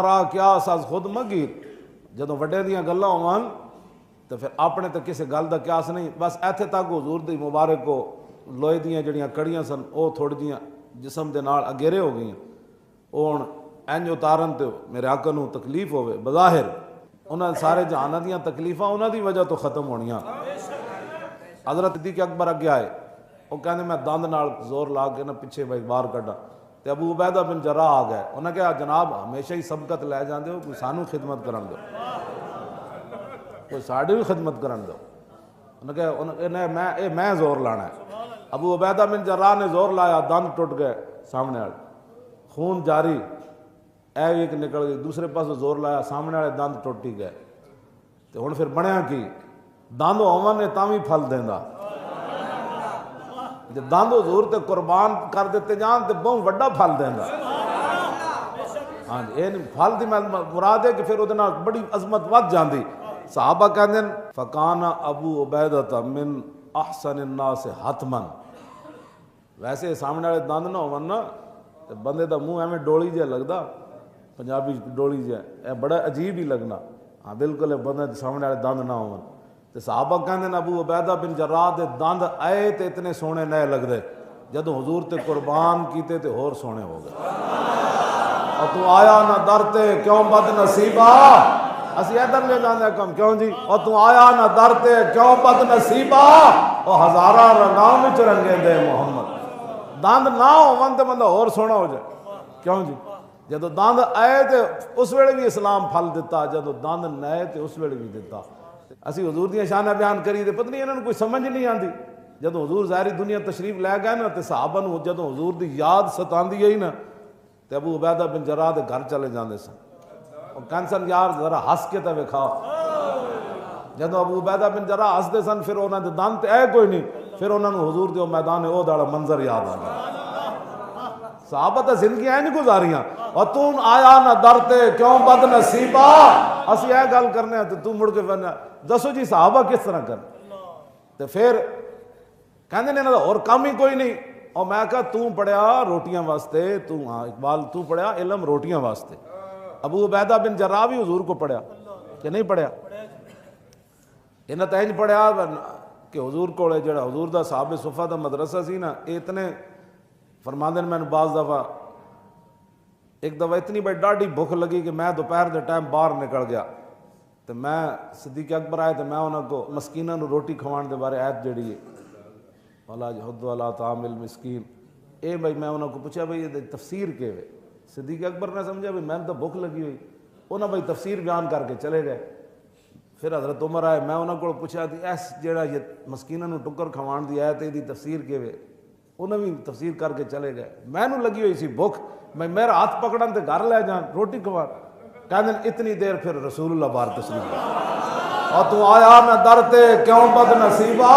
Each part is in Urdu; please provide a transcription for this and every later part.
خرا قیاس از خود مگیر. جدوں وڈے دیاں گلاں ہون تو پھر اپنے تے کسی گل دا قیاس نہیں. بس ایتھے تک حضور دی مبارک کو لوہے دیاں جڑیاں کڑیاں سن وہ تھوڑی جیاں جسم دے نال اگیرے ہو گئیاں. وہ ہن انج اتارن تے میرے آقا نوں تکلیف ہوے بظاہر انہاں سارے جہاناں دیاں تکلیفاں انہاں دی وجہ تو ختم ہونیاں. حضرت صدیق اکبر اگے آئے, وہ کہندے میں دند نال زور لا کے نہ پیچھے بھائی باہر کڈا تے ابو عبیدہ بن جراح آ گئے. انہاں کہا جناب ہمیشہ ہی سبقت لے جاندے ہو, کوئی سانو خدمت کرن دو, کوئی ساڈی بھی خدمت کرن دو. انہاں کہا میں زور لانا ہے. ابو عبیدہ بن جراح نے زور لایا, دند ٹوٹ گئے سامنے والے, خون جاری, ایک نکل گئی. دوسرے پاس زور لایا, سامنے والے دند ٹوٹ ہی گئے. تو ہن پھر بنیا کی, دند ہون نے تاں بھی پھل دیندا. جے دند حضور تے قربان کر دیتے جان تے بہت وڈا پھل دیندا. ہاں جی, یہ پھل دی مراد ہے کہ پھر وہ بڑی عظمت ود جاندی. صحابہ کہندے فکان ابو عبیدہ من احسن الناس حتما. ویسے سامنے والے دند نہ ہون نا تے بندے دا منہ ایویں ڈولی جہا لگدا, پنجابی ڈولی جہا, اے بڑا عجیب ہی لگنا. ہاں بالکل بندے سامنے والے دند نہ ہون. تے صحابہ کہندے ابو عبیدہ بن جراح دے دند آئے تے اتنے سونے نئے لگدے, جدوں حضور تے قربان کیتے تے ہور سونے ہو گئے. اور تو آیا نہ در تے کیوں بد نصیبہ, اسی ادھر لے جاندے کم کیوں جی. اور تو آیا نہ در تے کیوں بد نصیبہ, او ہزاراں رنگاں وچ رنگے دے محمد. دند نہ ہون تے بندہ ہور سونا ہو جائے کیوں جی. جدوں دند آئے تے اس ویلے بھی اسلام پھل دیتا, جدوں دند نہ تے اس ویلے بھی دیتا. اسی حضور دیاں شاناں بیان کری تے پتہ نہیں انہاں نوں کوئی سمجھ نہیں آندی. جدوں حضور ظاہری دنیا تشریف لے گئے نا تے صحابہ نوں جدوں حضور دی یاد ستاندی ہے نا تے ابو عبیدہ بن جراح دے گھر چلے جاندے سن. اور کہندے سن یار ذرا ہس کے تے وکھا. جدوں ابو عبیدہ بن جراح ہسدے سن پھر انہاں دے دند تے اے کوئی نہیں, پھر انہاں نوں حضور دے میدان احد والا منظر یاد آ گیا. صحابہ تے زندگی این گزاریاں. اور تو آیا نہ در تے کیوں بد نصیبہ, اسی اے گل کرنے تے تو مڑ کے بننا دسو جی صحابہ کس طرح کر. تے پھر کہندے نے انہاں دا اور کام ہی کوئی نہیں. اور میں کہا تو پڑھیا روٹیاں واسطے, تو ہاں اقبال تو پڑھیا علم روٹیاں واسطے. ابو عبیدہ بن جراح بھی حضور کو پڑھیا کہ نہیں پڑھیا؟ انہاں تے انج پڑھیا کہ حضور کولے جڑا حضور دا صحابہ صفہ دا مدرسہ سی نا, اتنے فرماندے نے میں بعض دفعہ ایک دفعہ اتنی بڑی ڈاڈی بھوک لگی کہ میں دوپہر دے ٹائم باہر نکل گیا. تو میں صدیق اکبر آئے تو میں انہوں کو مسکیناں نو روٹی کھوان دے بارے آیت جڑی ہے وَلَا جَحُدُّ عَلَىٰ طَعَامِ الْمِسْكِينِ, اے بھائی میں انہوں کو پوچھا بھائی یہ تفسیر کے ہوئے. صدیق اکبر نے سمجھا بھائی میں تو بھوک لگی ہوئی, انہوں بھائی تفسیر بیان کر کے چلے گئے. پھر حضرت عمر آئے, میں انہوں کو پوچھا کہ ایس جڑا یہ مسکیناں نو ٹکر کھوان دی آیت دی تفسیر کے ہوئے, انہوں بھی تفسیر کر کے چلے گئے. میں نو لگی ہوئی سی بھوک, میں میرا ہاتھ پکڑن تے گھر لے جان روٹی کھوان. کہندے اتنی دیر پھر رسول اللہ بار تشریف لے. اور تو آیا نہ در تے کیوں بد نصیبہ,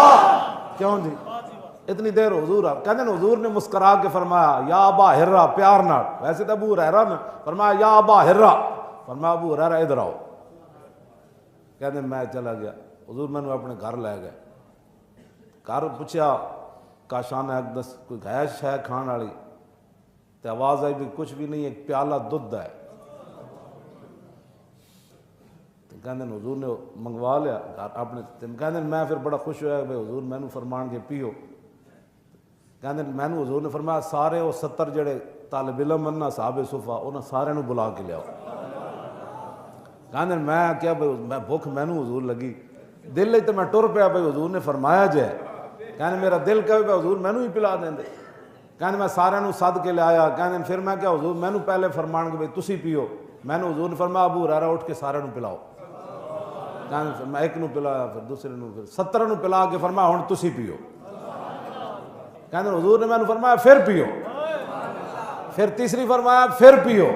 کیوں جی اتنی دیر حضور آ. کہندے حضور نے مسکرا کے فرمایا یا ابا ہرا, پیار نال, ویسے تو ابو ہریرہ نے فرمایا یا ابا ہرا, فرمایا ابو ہریرہ ادھر آؤ. کہندے میں چلا گیا, حضور میں نے اپنے گھر لے گئے. گھر پوچھا کاشان اقدس کوئی گیش ہے کھان والی, تے آواز آئی بھی کچھ بھی نہیں, ایک پیالہ دودھ ہے. کہندے حضور نے منگوا لیا اپنے. کہندے میں پھر بڑا خوش ہوا کہ حضور میں فرمان کے پیو. کہندے میں حضور نے فرمایا سارے وہ 70 جڑے طالب علم بننا صحابہ صفہ انہاں سارے نو بلا کے لیاؤ. کہندے میں کیا بھائی میں بھوک مینوں حضور لگی, دل لئی تے میں ٹر پیا بھائی حضور نے فرمایا جے. کہندے میرا دل کہے بھائی حضور مینوں ہی پلا دیں دے. کہندے میں سارے نو سد کے لے آیا. کہندے پھر میں کیا حضور مینوں پہلے فرمان کے بھائی تسی پیو. مینوں حضور نے فرمایا ابو ہریرہ اٹھ کے سارے نو پلاؤ. کہندے میں ایک نو پلایا, پھر دوسرے نو, پھر 70 نو پلا کے فرمایا ہن تسی پیو. کہندے حضور نے میں فرمایا پھر پیو. پھر تیسری فرمایا پھر پیو.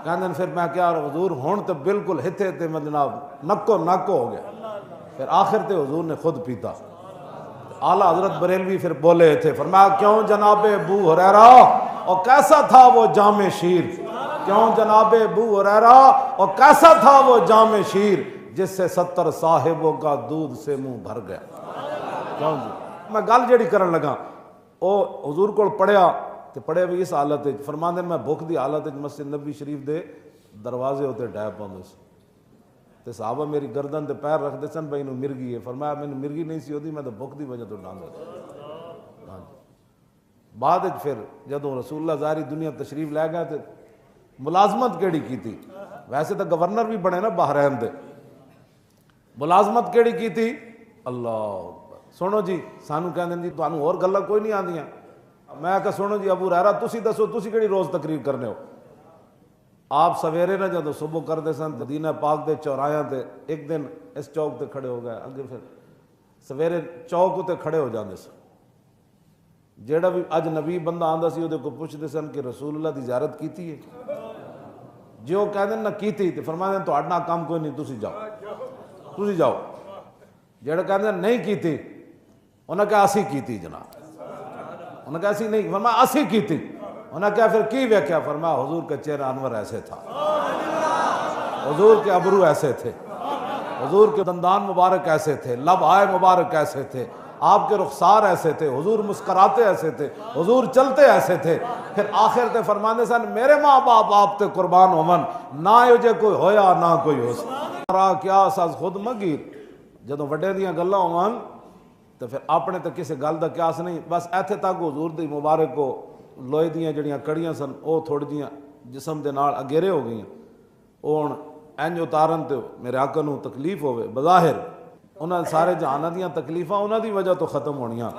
کہندے پھر میں کیا حضور ہن تو بالکل ہتھے تے میں جناب نکو نک ہو گیا. پھر آخر تے حضور نے خود پیتا. اعلیٰ حضرت بریلوی پھر بولے تھے, فرمایا کیوں جناب ابو ہریرہ اور کیسا تھا وہ جام شیر, کیوں جناب ابو ہریرہ اور کیسا تھا وہ جام شیر جس سے 70 صاحبوں کا دودھ سے منہ بھر گیا. کیوں جی میں گل جیڑی کرن لگا او حضور کو پڑھیا تے پڑھے بھی اس حالت فرماندے میں بھوک دی حالت مسجد نبی شریف دے دروازے ہوتے ڈہ پاؤں تے صحابہ میری گردن تے پیر رکھتے سن بھائی نو مرگی ہے. فرمایا میں مرگی نہیں سی ہوتی, میں تو بھوک دی وجہ تو ڈانگ ہوتا. ہاں جی. بعد پھر جدوں رسول اللہ ظاہری دنیا تشریف لے گئے تے ملازمت کیڑی کی تھی. ویسے تو گورنر بھی بنے نا بحرین دے, ملازمت کیڑی کی تھی. اللہ سنو جی, سانو کہندے جی تانوں اور گلاں کوئی نہیں آندیاں. میں کہا سنو جی ابو ہریرہ تسی دسو تسی کیڑی روز تقریر کرنے ہو. آپ سویرے نہ جدوں صبح کرتے سن مدینہ پاک دے چوراہاں تے, ایک دن اس چوک تے کھڑے ہو گئے, اگے پھر سویرے چوک تے کھڑے ہو جاندے سن. جیڑا بھی اج نبی بندہ آندا سی اودے کو پوچھدے سن کہ رسول اللہ دی زیارت کیتی ہے, جو کہندے نہ کیتی تے فرماندے تہاڈا نہ کام کوئی نہیں, تسی جاؤ. جیڑا کہندے نہیں کیتی انہاں کہا اسی کیتی جناب. انہاں کہا اسی نہیں, فرمایا اسی کیتی. انہاں کہا پھر کی ویکھیا. فرمایا حضور کا چہرہ انور ایسے تھا, حضور کے ابرو ایسے تھے, حضور کے دندان مبارک ایسے تھے, لب آئے مبارک ایسے تھے, آپ کے رخسار ایسے تھے, حضور مسکراتے ایسے تھے, حضور چلتے ایسے تھے. پھر آخر تے فرماندے سن میرے ماں باپ آپ تے قربان ہومن, نہ جو کوئی ہویا نہ کوئی ہو سا کیا ساز خود مگیر. جدوں وڈے دیاں گلاں ہون تو پھر اپنے تے کسی گل دا قیاس نہیں. بس ایتھے تک حضور دی مبارک کو لوہے دیاں جڑیاں کڑیاں سن وہ تھوڑی جیاں جسم دے نال اگیرے ہو گئیاں, وہ ہن انج اتارن تے میرے آقا نو تکلیف ہوئے. بظاہر انہاں سارے جہاناں دیاں تکلیفاں انہاں دی وجہ تو ختم ہونیاں.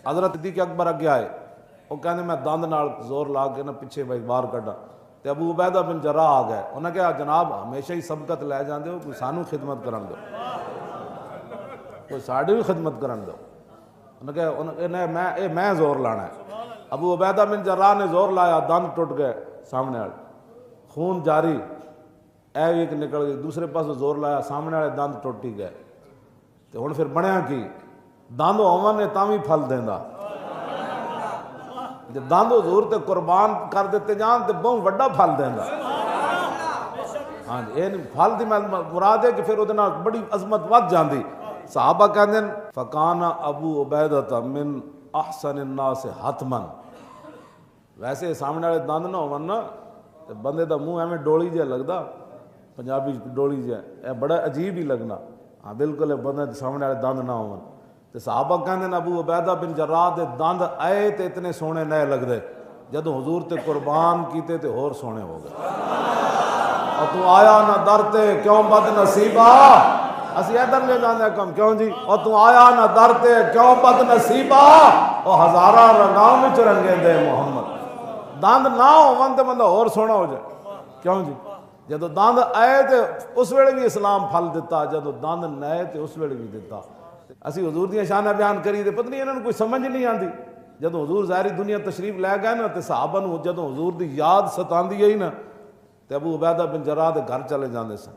حضرت صدیق اکبر اگے آئے, وہ کہندے میں دند نال زور لا کے نا پیچھے بھائی باہر کڈا, تے ابو عبیدہ بن جراح آ گئے. انہاں کہا جناب ہمیشہ ہی سبقت لے جاندے ہو, کوئی سانو خدمت کرن دو, کوئی ساڈی بھی خدمت کرن دو. انہاں کہا میں زور لانا ہے. ابو عبیدہ بن جراح نے زور لایا, دند ٹوٹ گئے سامنے والے, خون جاری, اے ایک نکل گئی. دوسرے پاس زور لایا, سامنے والے دند ٹوٹ ہی گئے. تو ہن پھر بنیا کی, دند ہوون نے تاں وی پھل دیندا. جے دند حضور تے قربان کر دیتے جان تے بہت وڈا پھل دیندا. ہاں جی, یہ پھل دی مراد ہے کہ پھر اودے نال بڑی عظمت ود جاندی. صحابہ کہندے فکان ابو عبیدہ من احسن الناس حتمن. ویسے سامنے والے دند نہ ہون نا تے بندے دا منہ ایویں ڈولی جہا لگدا, پنجابی ڈولی جہا, اے بڑا عجیب ہی لگنا. ہاں بالکل بندے دے سامنے والے دند نہ ہون. تے صحابہ کہندے ابو عبیدہ بن جراح دے دند آئے تے اتنے سونے نہ لگدے, جدوں حضور تے قربان کیتے تے ہور سونے ہو گئے. اور تو آیا نہ در تے کیوں بد نصیبا, اسی ادھر لے جاندے کم کیوں جی. اور تو آیا نہ در تے کیوں بد نصیبا, او ہزاراں رنگاں وچ رنگے دے محمد. دند نہ ہون تے بندہ اور سونا ہو جائے کیوں جی. جدو دند آئے تے اس ویلے بھی اسلام پھل دیتا, جدو دند نہ آئے تے اس ویلے بھی دیتا. اسی حضور دیاں شاناں بیان کری تے پتہ نہیں انہاں نوں کوئی سمجھ نہیں آندی. جدو حضور ظاہری دنیا تشریف لے گئے نا تے صحابہ نوں جدو حضور دی یاد ستاندی ہے نا تے ابو عبیدہ بن جراح دے گھر چلے جاندے سن.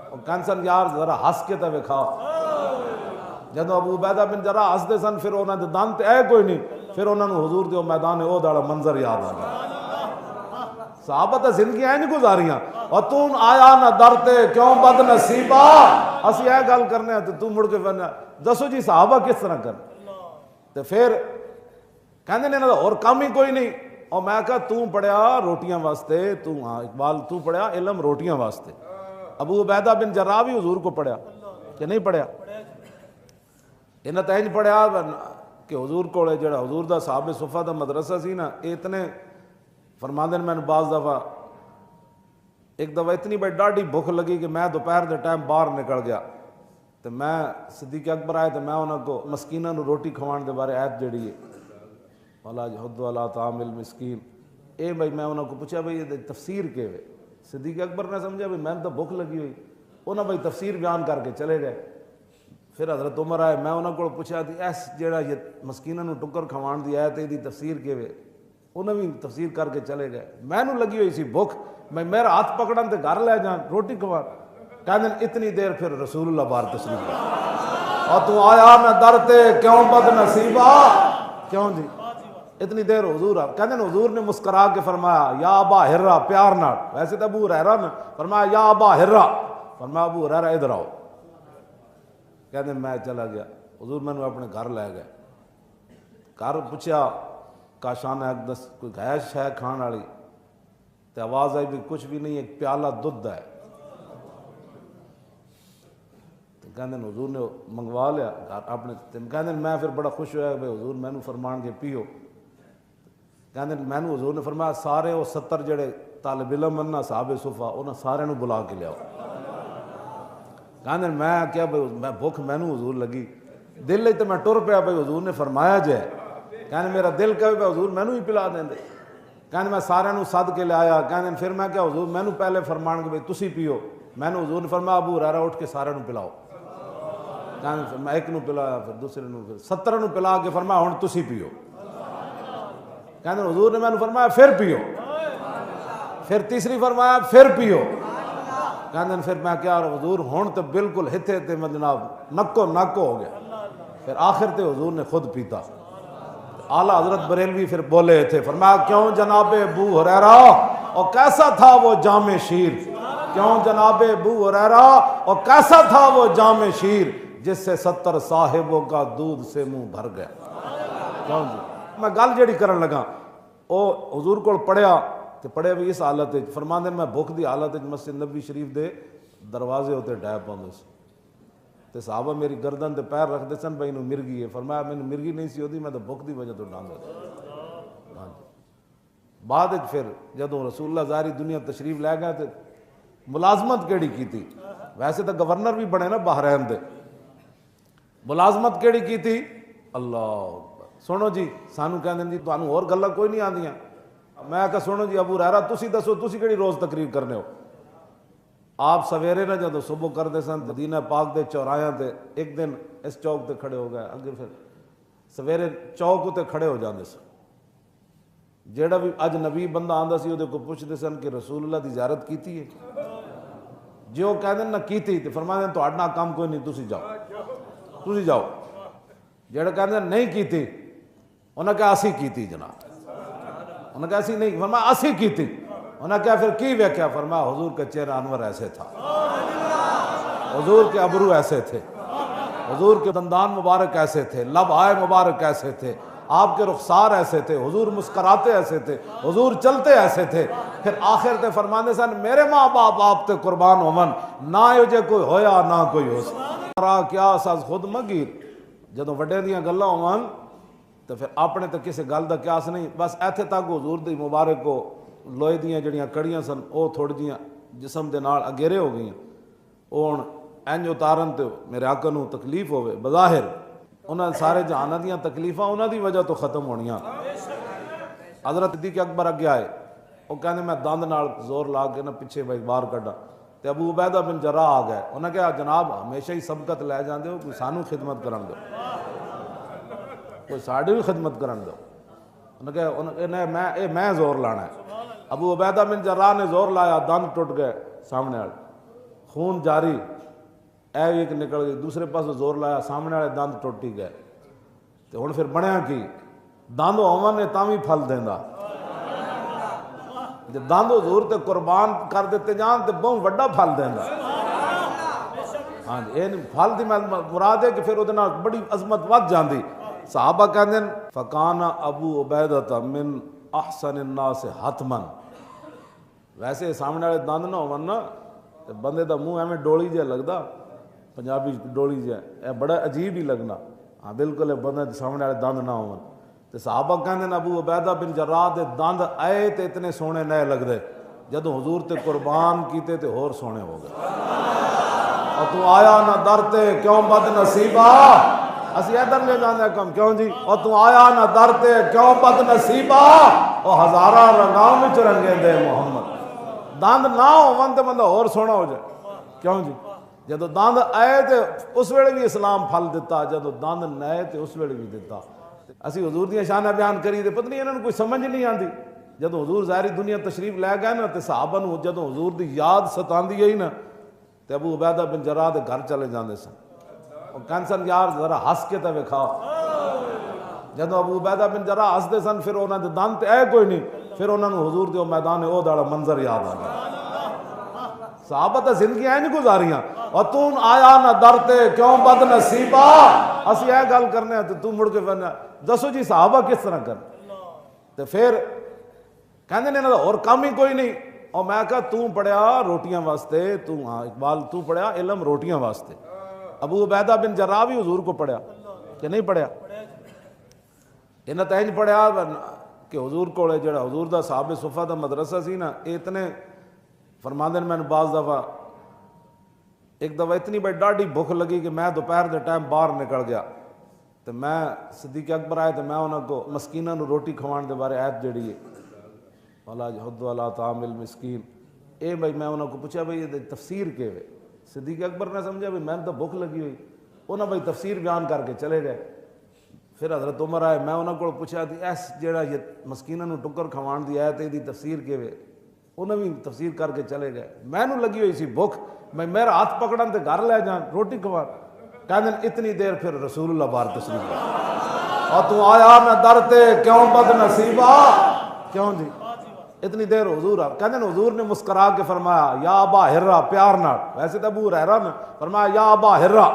اور کہندے سن یار ذرا ہس کے تے وکھا. جدو ابو عبیدہ بن جراح ہسدے سن پھر انہاں دے دند تے اے کوئی نہیں, پھر انہاں نوں حضور دے میدان احد والا منظر یاد آ گیا. صحابہ تے زندگی اینج گزاریاں. اور تو آیا نہ در تے کیوں بد نصیبا, اسی اے گل کرنے ہیں تو مڑ کے دسو جی صحابہ کس طرح کر. تے پھر کہندے نے انہاں دا اور کام ہی کوئی نہیں. اور میں کہا تو پڑھیا روٹیاں واسطے, تو ہاں اقبال تو پڑھیا علم روٹیاں واسطے. ابو عبیدہ بن جراح بھی حضور کو پڑھیا کہ نہیں پڑھیا؟ انہاں تے انج پڑھیا کہ حضور کولے جڑا حضور دا صحابہ صفہ دا مدرسہ سی نا, اتنے فرماندے نے, میں نے بعض دفعہ ایک دفعہ اتنی بڑی ڈاڈی بھوک لگی کہ میں دوپہر دے ٹائم باہر نکل گیا. تو میں صدیق اکبر آئے تو میں انہاں کو مسکیناں نو روٹی کھوان دے بارے آیت جڑی ہے وَلَا يَحُضُّ عَلَىٰ طَعَامِ الْمِسْكِينِ, اے بھائی میں انہاں کو پوچھا بھائی یہ تفسیر کے ہے. صدیق اکبر نے سمجھا بھائی میں تو بھوک لگی ہوئی. انہاں بھائی تفسیر بیان کر کے چلے گئے. پھر حضرت عمر آئے, میں انہاں کو پوچھا کہ ایس جڑا یہ مسکیناں نو ٹکر کھوان دی آیت دی تفسیر کے ہے. انہاں بھی تفسیر کر کے چلے گئے. میں نو لگی ہوئی سی بھوک, میں میرا ہاتھ پکڑن تے گھر لے جان روٹی کھوان. کہندے اتنی دیر پھر رسول اللہ باہر تشریف لے. اور تو آیا نہ در تے کیوں بد نصیبا, کیوں جی اتنی دیر حضور آ. کہندے حضور نے مسکرا کے فرمایا یا ابا ہرا, پیار نال. ویسے تو ابو ہریرہ نے فرمایا یا ابا ہرا, فرمایا ابو ہریرہ ادھر آؤ. کہندے میں چلا گیا. حضور میں نے اپنے گھر لے گئے. گھر پوچھا کاشان اقدس کوئی گائش ہے کھان والی؟ تو آواز آئی بھی کچھ بھی نہیں، ایک پیالہ دودھ ہے. کہندے حضور نے منگوا لیا اپنے. کہندے میں پھر بڑا خوش ہوا کہ حضور مینوں فرمان کے پیو. کہندے مینوں حضور نے فرمایا سارے وہ 70 جڑے طالب علم ہیں نا صحابہ صفا انہاں سارے نوں بلا کے لیاؤ. کہندے میں کیا میں بھوک مینوں حضور لگی دل وچ تے میں ٹر پیا بھئی حضور نے فرمایا جے. کہندے میرا دل کہے بھئی حضور مینوں ہی پلا دیں دے. کہندے میں سارے نوں سد کے لے آیا. کہندے پھر میں کیا حضور مینوں پہلے فرمان کہ بھئی تسی پیو. مینوں حضور نے فرمایا ابو ہریرہ اٹھ کے سارے نوں پلاؤ. کہندے میں ایک نوں پلایا پھر دوسرے نوں پھر 70 نوں پلا کے فرمایا ہن تسی پیو. کہندے حضور نے مینوں فرمایا پھر پیو. پھر تیسری فرمایا پھر پیو. کہندے پھر میں کیا حضور ہن تو بالکل ہتھے تے جناب نکو نک ہو گیا. پھر آخر تے حضور نے خود پیتا. اعلیٰ حضرت بریلوی پھر بولے تھے فرمایا کیوں جناب ابو ہریرہ اور کیسا تھا وہ جام شیر. کیوں جناب ابو ہریرہ اور کیسا تھا وہ جام شیر جس سے 70 صاحبوں کا دودھ سے منہ بھر گیا. کیوں جی میں گل جیڑی کرن لگا او حضور کو پڑھیا تے پڑھے بھی اس حالت وچ فرماندے میں بھوک دی حالت وچ مسجد نبی شریف دے دروازے ہوتے ڈے پاندے سی تے صحابہ میری گردن تے پیر رکھدے سن بھائی نوں مرگی ہے. فرمایا مینوں مرگی نہیں سی ہوندی میں تو بھوک دی وجہ تو ڈاندا سی. بعد وچ پھر جدوں رسول اللہ ظاہری دنیا تشریف لے گئے تے ملازمت کیڑی کیتی. ویسے تو گورنر بھی بنے نا بحرین دے. ملازمت کیڑی کیتی اللہ سنو جی سانو کہندے جی تانوں ہور گلاں کوئی نہیں آندیاں. میں کہا سنو جی ابو ہریرہ تسی دسو تسی کیڑی روز تقریر کرنے ہو. آپ سویرے نہ جدوں صبح کردے سن مدینہ پاک دے چوراہاں تے ایک دن اس چوک تے کھڑے ہو گئے اگے پھر سویرے چوک تے کھڑے ہو جاندے سن. جیڑا بھی اجنبی بندہ آندا سی اودے کو پوچھدے سن کہ رسول اللہ دی زیارت کیتی ہے. جو کہندے نہ کیتی تے فرماندے تہاڈا کام کوئی نہیں تسی جاؤ. جیڑا کہندے نہیں کیتی انہاں کہا اسی کیتی جناب. انہاں کہا اسی نہیں فرمایا اسی کیتی. انہاں کہا پھر کی ویکھیا. فرمایا حضور کا چہرہ انور ایسے تھا, حضور کے ابرو ایسے تھے, حضور کے دندان مبارک ایسے تھے, لب آئے مبارک ایسے تھے, آپ کے رخسار ایسے تھے, حضور مسکراتے ایسے تھے, حضور چلتے ایسے تھے. پھر آخر تے فرماندے سن میرے ماں باپ آپ تے قربان ہومن نہ جے کوئی ہویا نہ کوئی ہو سا کیا ساز خود مگیر. جدوں وڈے دیاں گلاں ہون تو پھر اپنے تے کسے گل دا قیاس نہیں. بس ایتھے تک حضور دی مبارک کو لوہے دیاں جڑیاں کڑیاں سن او تھوڑی جیاں جسم دے نال اگیرے ہو گئیاں. او ہن انج اتارن تے میرے آقا نوں تکلیف ہوے بظاہر انہاں سارے جہاناں دیاں تکلیفاں انہاں دی وجہ تو ختم ہونیاں. حضرت صدیق اکبر اگے آئے وہ کہنے میں دند نال زور لا کے نہ پیچھے بھائی باہر کڈا تے ابو عبیدہ بن جراح آ گئے. انہاں کہا جناب ہمیشہ ہی سبقت لے جاندے ہو کوئی سانو خدمت کرن دو, کوئی ساڈی بھی خدمت کرن دو. انہاں کہا میں زور لانا ہے. ابو عبیدہ بن جراح نے زور لایا دند ٹوٹ گئے سامنے والے خون جاری اے ایک نکل گئی. دوسرے پاس زور لایا سامنے والے دند ٹوٹ ہی گئے. تو ہن پھر بنیا کی دند ہوون نے تاں وی پھل دیندا. جے دند حضور تے قربان کر دیتے جان تے بہت وڈا پھل دیندا. ہاں جی یہ پھل دی مراد ہے کہ پھر اودے نال بڑی عظمت ود جاندی. صحابہ کہندے فکان ابو عبیدہ من احسن الناس حتما. ویسے سامنے والے دند نہ ہون نا تے بندے دا منہ ایویں ڈولی جہا لگدا, پنجابی ڈولی جہا اے بڑا عجیب ہی لگنا. ہاں بالکل بندے سامنے والے دند نہ ہون. تے صحابہ کہندے ابو عبیدہ بن جراح دے دند آئے تے اتنے سونے نئے لگدے جدوں حضور تے قربان کیتے تے ہور سونے ہو گئے. اور تو آیا نہ در تے کیوں بد نصیبا. اسی ادھر لے جاندے کم کیوں جی. اور تو آیا نہ در تے کیوں بد نصیبا. اور ہزاراں رنگاں وچ رنگے دے محمد. دند نہ ہون تے بندہ ہور سونا ہو جائے کیوں جی. جدوں دند آئے تے اس ویلے بھی اسلام پھل دیتا, جدوں دند نئے تے اس ویلے بھی دیتا. اسی حضور دیاں شاناں بیان کری تے پتہ نہیں انہاں نوں کوئی سمجھ نہیں آندی. جدوں حضور ظاہری دنیا تشریف لے گئے نا تے صحابہ نوں جدوں حضور دی یاد ستاندی ہوئی نا تے ابو عبیدہ بن جراح دے گھر چلے جاندے سن. اور کہندے سن یار ذرا ہس کے تے وکھا. جدوں ابو عبیدہ بن جراح ہسدے سن پھر انہاں دے دند تے اے کوئی نہیں, پھر انہاں نوں حضور دے میدان احد والا منظر یاد آ گیا. صحابہ تے زندگی اینج گزاریاں. اور تو آیا نہ در تے کیوں بد نصیبا. اسی اے گل کرنے تے تو مڑ کے فرنا دسو جی صحابہ کس طرح کر. تے پھر کہندے نے انہاں دا اور کام ہی کوئی نہیں. اور میں کہا تو پڑھیا روٹیاں واسطے، تو ہاں اقبال تو پڑھیا علم روٹیاں واسطے۔ ابو عبیدہ بن جراح بھی حضور کو پڑھیا کہ نہیں پڑھیا؟ انہیں تو انج پڑھیا کہ حضور کو جڑا حضور دا صحابہ صفہ دا مدرسہ سی نا، اتنے فرماندن میں بعض دفعہ ایک دفعہ اتنی بڑی ڈاڈی بھوک لگی کہ میں دوپہر دے ٹائم باہر نکل گیا، تو میں صدیق اکبر آئے تو میں انہوں کو مسکینہ نو روٹی کھوان دے بارے آیت جڑی ہے وَلَا جَحُدُّ وَلَا طَعَامِ الْمِسْكِينِ، اے بھائی میں انہوں کو پوچھا بھائی یہ تفسیر کے وے؟ صدیق اکبر نے سمجھا بھائی میں تو بھوک لگی ہوئی، انہوں بھائی تفسیر بیان کر کے چلے گئے۔ پھر حضرت عمر آئے، میں انہوں کو پوچھا دی ایس جیڑا یہ مسکینہ نو ٹکر کھوان دی آیت دی تفسیر کے وے؟ انہوں بھی تفسیر کر کے چلے گئے۔ میں نو لگی ہوئی سی بھوک، میں میرا ہاتھ پکڑن تے گھر لے جان روٹی کھوان، کہنے اتنی دیر پھر رسول اللہ بار تشریف لائے اور تو آیا نہ درتے کیوں بد نصیبہ، کیوں جی اتنی دیر حضور آ کہنے حضور نے مسکرا کے فرمایا یا ابا ہرہ، پیار نہ، ویسے تو ابو ہریرہ نے فرمایا یا ابا ہرہ،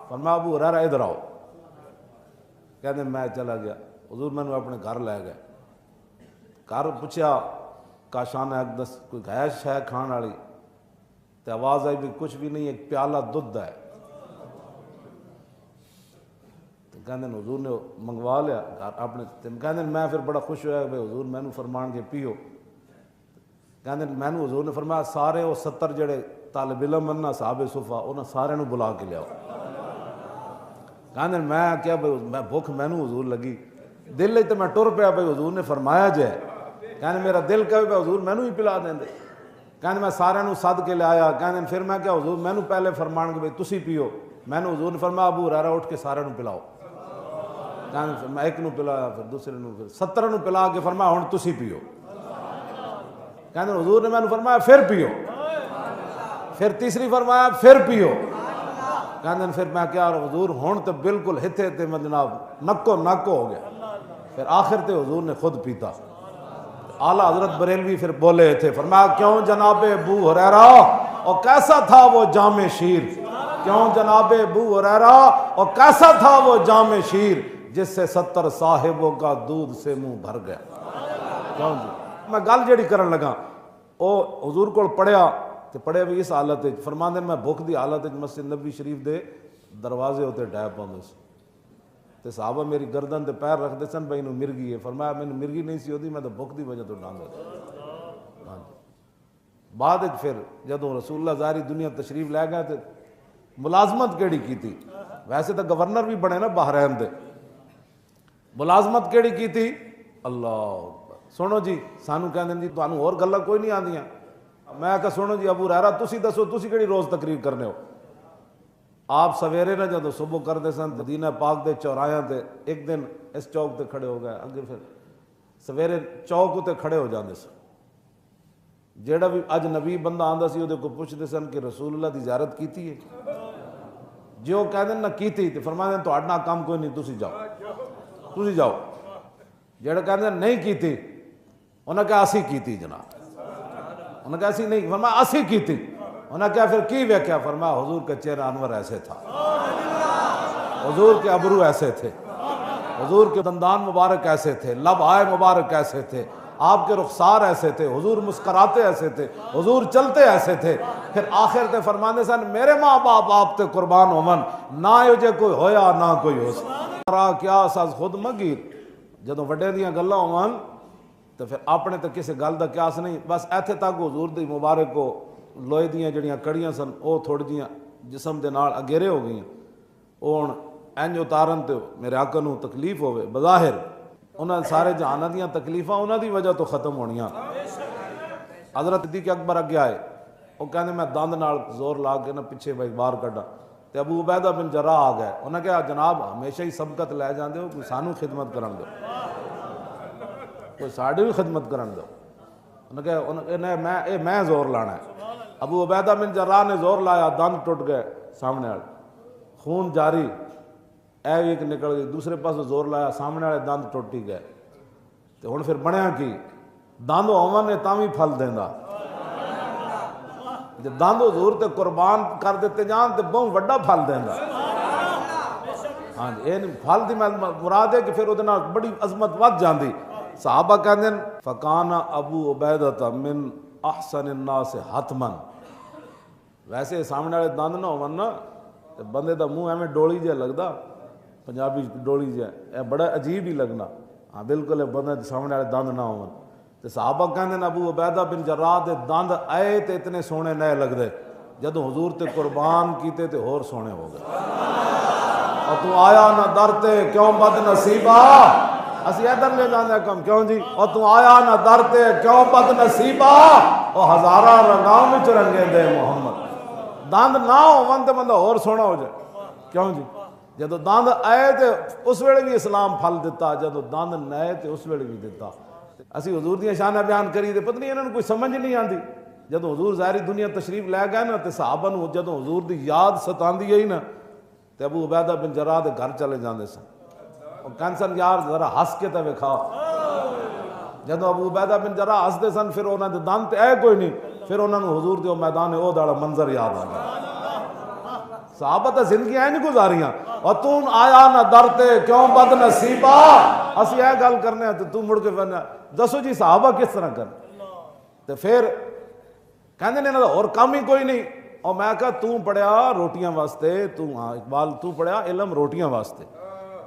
فرمایا ابو ہریرہ ادھر آؤ، کہنے میں چلا گیا، حضور میں نے اپنے گھر لے گئے، گھر پوچھا کاشان اقدس کوئی گیش ہے کھان والی، تو آواز آئی بھی کچھ بھی نہیں، ایک پیالہ دودھ ہے، تو کہنے حضور نے منگوا لیا اپنے، کہنے میں پھر بڑا خوش ہوا کہ حضور میں نے فرمان کے پیو، کہنے میں نے حضور نے فرمایا سارے وہ 70 جڑے طالب علم انہا صحابہ صفہ انہاں سارے نو بلا کے لیاؤ، کہنے میں کیا بھائی میں بھوک میں نے حضور لگی، دل لئی تو میں ٹر پیا بھائی حضور نے فرمایا جائے، کہنے میرا دل کہے بھائی حضور میں نے ہی پلا دیں دے، کہنے میں سارے نو صد کے لے آیا، کہنے پھر میں کیا حضور میں نے پہلے فرمان کے بھائی تسی پیو، میں نے حضور نے فرمایا ابو ہریرہ اٹھ کے سارے نو پلاؤ، کہنے میں ایک نو پلایا پھر دوسرے نو پھر 70 نو پلا کے فرمایا ہن تسی پیو، کہنے حضور نے میں نے فرمایا پھر پیو، پھر تیسری فرمایا پھر پیو، کہنے پھر میں کیا حضور ہون تو بالکل ہتھے تے میں جناب نکو نکو ہو گیا، پھر آخر تے حضور نے خود پیتا۔ اعلیٰ حضرت بریلوی پھر بولے تھے، فرمایا کیوں جناب ابو ہریرہ اور کیسا تھا وہ جام شیر، کیوں جناب ابو ہریرہ اور کیسا تھا وہ جام شیر جس سے 70 صاحبوں کا دودھ سے منہ بھر گیا، کیوں جی میں گل جیڑی کرن لگا او حضور کو پڑھیا تے پڑھے بھی اس حالت وچ فرماندے میں بھوک دی حالت وچ مسجد نبی شریف دے دروازے ہوتے ڈے پاندے سی تے صحابہ میری گردن تے پیر رکھ دے سن بھائی نو مرگی ہے، فرمایا میں مرگی نہیں سی ہوتی میں تو بھوک دی وجہ تو ڈاندا سی۔ بعد وچ پھر جدوں رسول اللہ ظاہری دنیا تشریف لے گئے تے ملازمت کیڑی کیتی، ویسے تو گورنر بھی بنے نا بحرین دے، ملازمت کیڑی کیتی اللہ سنو جی سانو کہندے جی تانوں اور گلاں کوئی نہیں آندیاں، میں کہا سنو جی ابو ہریرہ تسی دسو تسی کیڑی روز تقریر کرنے ہو؟ آپ سویرے نہ جدو صبح کرتے سن مدینہ پاک دے چوراہاں تے ایک دن اس چوک تے کھڑے ہو گئے، اگے پھر سویرے چوک تے کھڑے ہو جاندے سن، جیڑا بھی اج نبی بندہ آندا سی اودے کو پوچھتے سن کہ رسول اللہ دی زیارت کیتی ہے، جو کہندے نہ کیتی تے فرماندے تہاڈا کام کوئی نہیں تسی جاؤ، جیڑا کہندے نہیں کیتی انہاں کہا اسی کیتی جناب، انہاں کہا اسی نہیں، فرمایا اسی کیتی، انہاں کہا پھر کی ویکھیا، فرمایا حضور کا چہرہ انور ایسے تھا، حضور کے ابرو ایسے تھے، حضور کے دندان مبارک ایسے تھے، لب آئے مبارک ایسے تھے، آپ کے رخسار ایسے تھے، حضور مسکراتے ایسے تھے، حضور چلتے ایسے تھے، پھر آخر تے فرماندے سن میرے ماں باپ آپ تے قربان ہومن نہ جو کوئی ہویا نہ کوئی ہو سکتا کیا ساز خود مگیر، جدوں وڈے دیاں گلاں ہون تو پھر اپنے تے کسی گل دا قیاس نہیں، بس ایتھے تک حضور دی مبارک کو لوہے دیاں جڑیاں کڑیاں سن او تھوڑی جیاں جسم دے نال اگیرے ہو گئیں، او ہن انج اتارن تے میرے آقا نو تکلیف ہوئے، بظاہر انہاں سارے جہاناں دیاں تکلیفاں انہاں دی وجہ تو ختم ہونیاں۔ حضرت صدیق اکبر اگے آئے، وہ کہنے میں دند نال زور لا کے نہ پیچھے بھائی باہر کڈا، تے ابو عبیدہ بن جراح آ گئے، انہاں کہا جناب ہمیشہ ہی سبقت لے جاندے ہو، کوئی سانو خدمت کرن دو، کوئی ساڈی بھی خدمت کرن دو، انہاں کہا میں زور لانا ہے، ابو عبیدہ بن جراح نے زور لایا، دند ٹوٹ گئے سامنے والے، خون جاری، اے ایک نکل گئی، دوسرے پاس زور لایا سامنے والے دند ٹوٹی گئے، تو ہن پھر بنیا کی دند ہوون نے تاں وی پھل دیندا، جے دند حضور تے قربان کر دیتے جان تے بہت وڈا پھل دیندا، ہاں جی یہ پھل دی مراد ہے کہ پھر اودے نال بڑی عظمت ود جاندی۔ صحابہ کہندے فکان ابو عبیدہ من احسن الناس حتما. ویسے سامنے والے دند نہ ہون نا تے بندے دا منہ ایویں ڈولی جہا لگدا, پنجابی ڈولی جہا, اے بڑا عجیب ہی لگنا. ہاں بالکل بندے دے سامنے والے دند نہ ہون. تے صحابہ کہندے ابو عبیدہ بن جراح دے دند آئے تے اتنے سونے نئے لگدے, جدوں حضور تے قربان کیتے تے ہور سونے ہو گئے. اور تو آیا نہ در تے کیوں بد نصیبہ, اسی ادھر لے جاندے کم کیوں جی, اور تو آیا نہ در تے کیوں بد نصیبہ, اور ہزاراں رنگاں وچ رنگے دے محمد. دند نہ ہون تے بندہ ہور سونا ہو جائے کیوں جی. جدوں دند آئے تے اس ویلے بھی اسلام پھل دیتا, جدوں دند نئے تے اس ویلے بھی دیتا. اسی حضور دیاں شاناں بیان کری تے پتہ نہیں انہاں نوں کوئی سمجھ نہیں آندی. جدوں حضور ظاہری دنیا تشریف لے گئے نا تے صحابہ نوں جدوں حضور دی یاد ستاندی گئی نا تے ابو عبیدہ بن جراح دے گھر چلے جاندے سن. اور کہندے سن یار ذرا ہس کے تے وکھا. جدوں ابو عبیدہ بن جراح ہسدے سن پھر انہاں دے دند تے اے کوئی نہیں, پھر انہاں نوں حضور دے میدان احد والا منظر یاد آ گیا. صحابہ تے زندگی ایں نہیں گزاریاں. اور تو آیا نہ در تے کیوں بد نصیبہ, اسی اے گل کرنے تے تو مڑ کے فرنا دسو جی صحابہ کس طرح کر. تے پھر کہندے نے انہاں دا اور کام ہی کوئی نہیں. اور میں کہا تو پڑھیا روٹیاں واسطے, تو ہاں اقبال تو پڑھیا علم روٹیاں واسطے.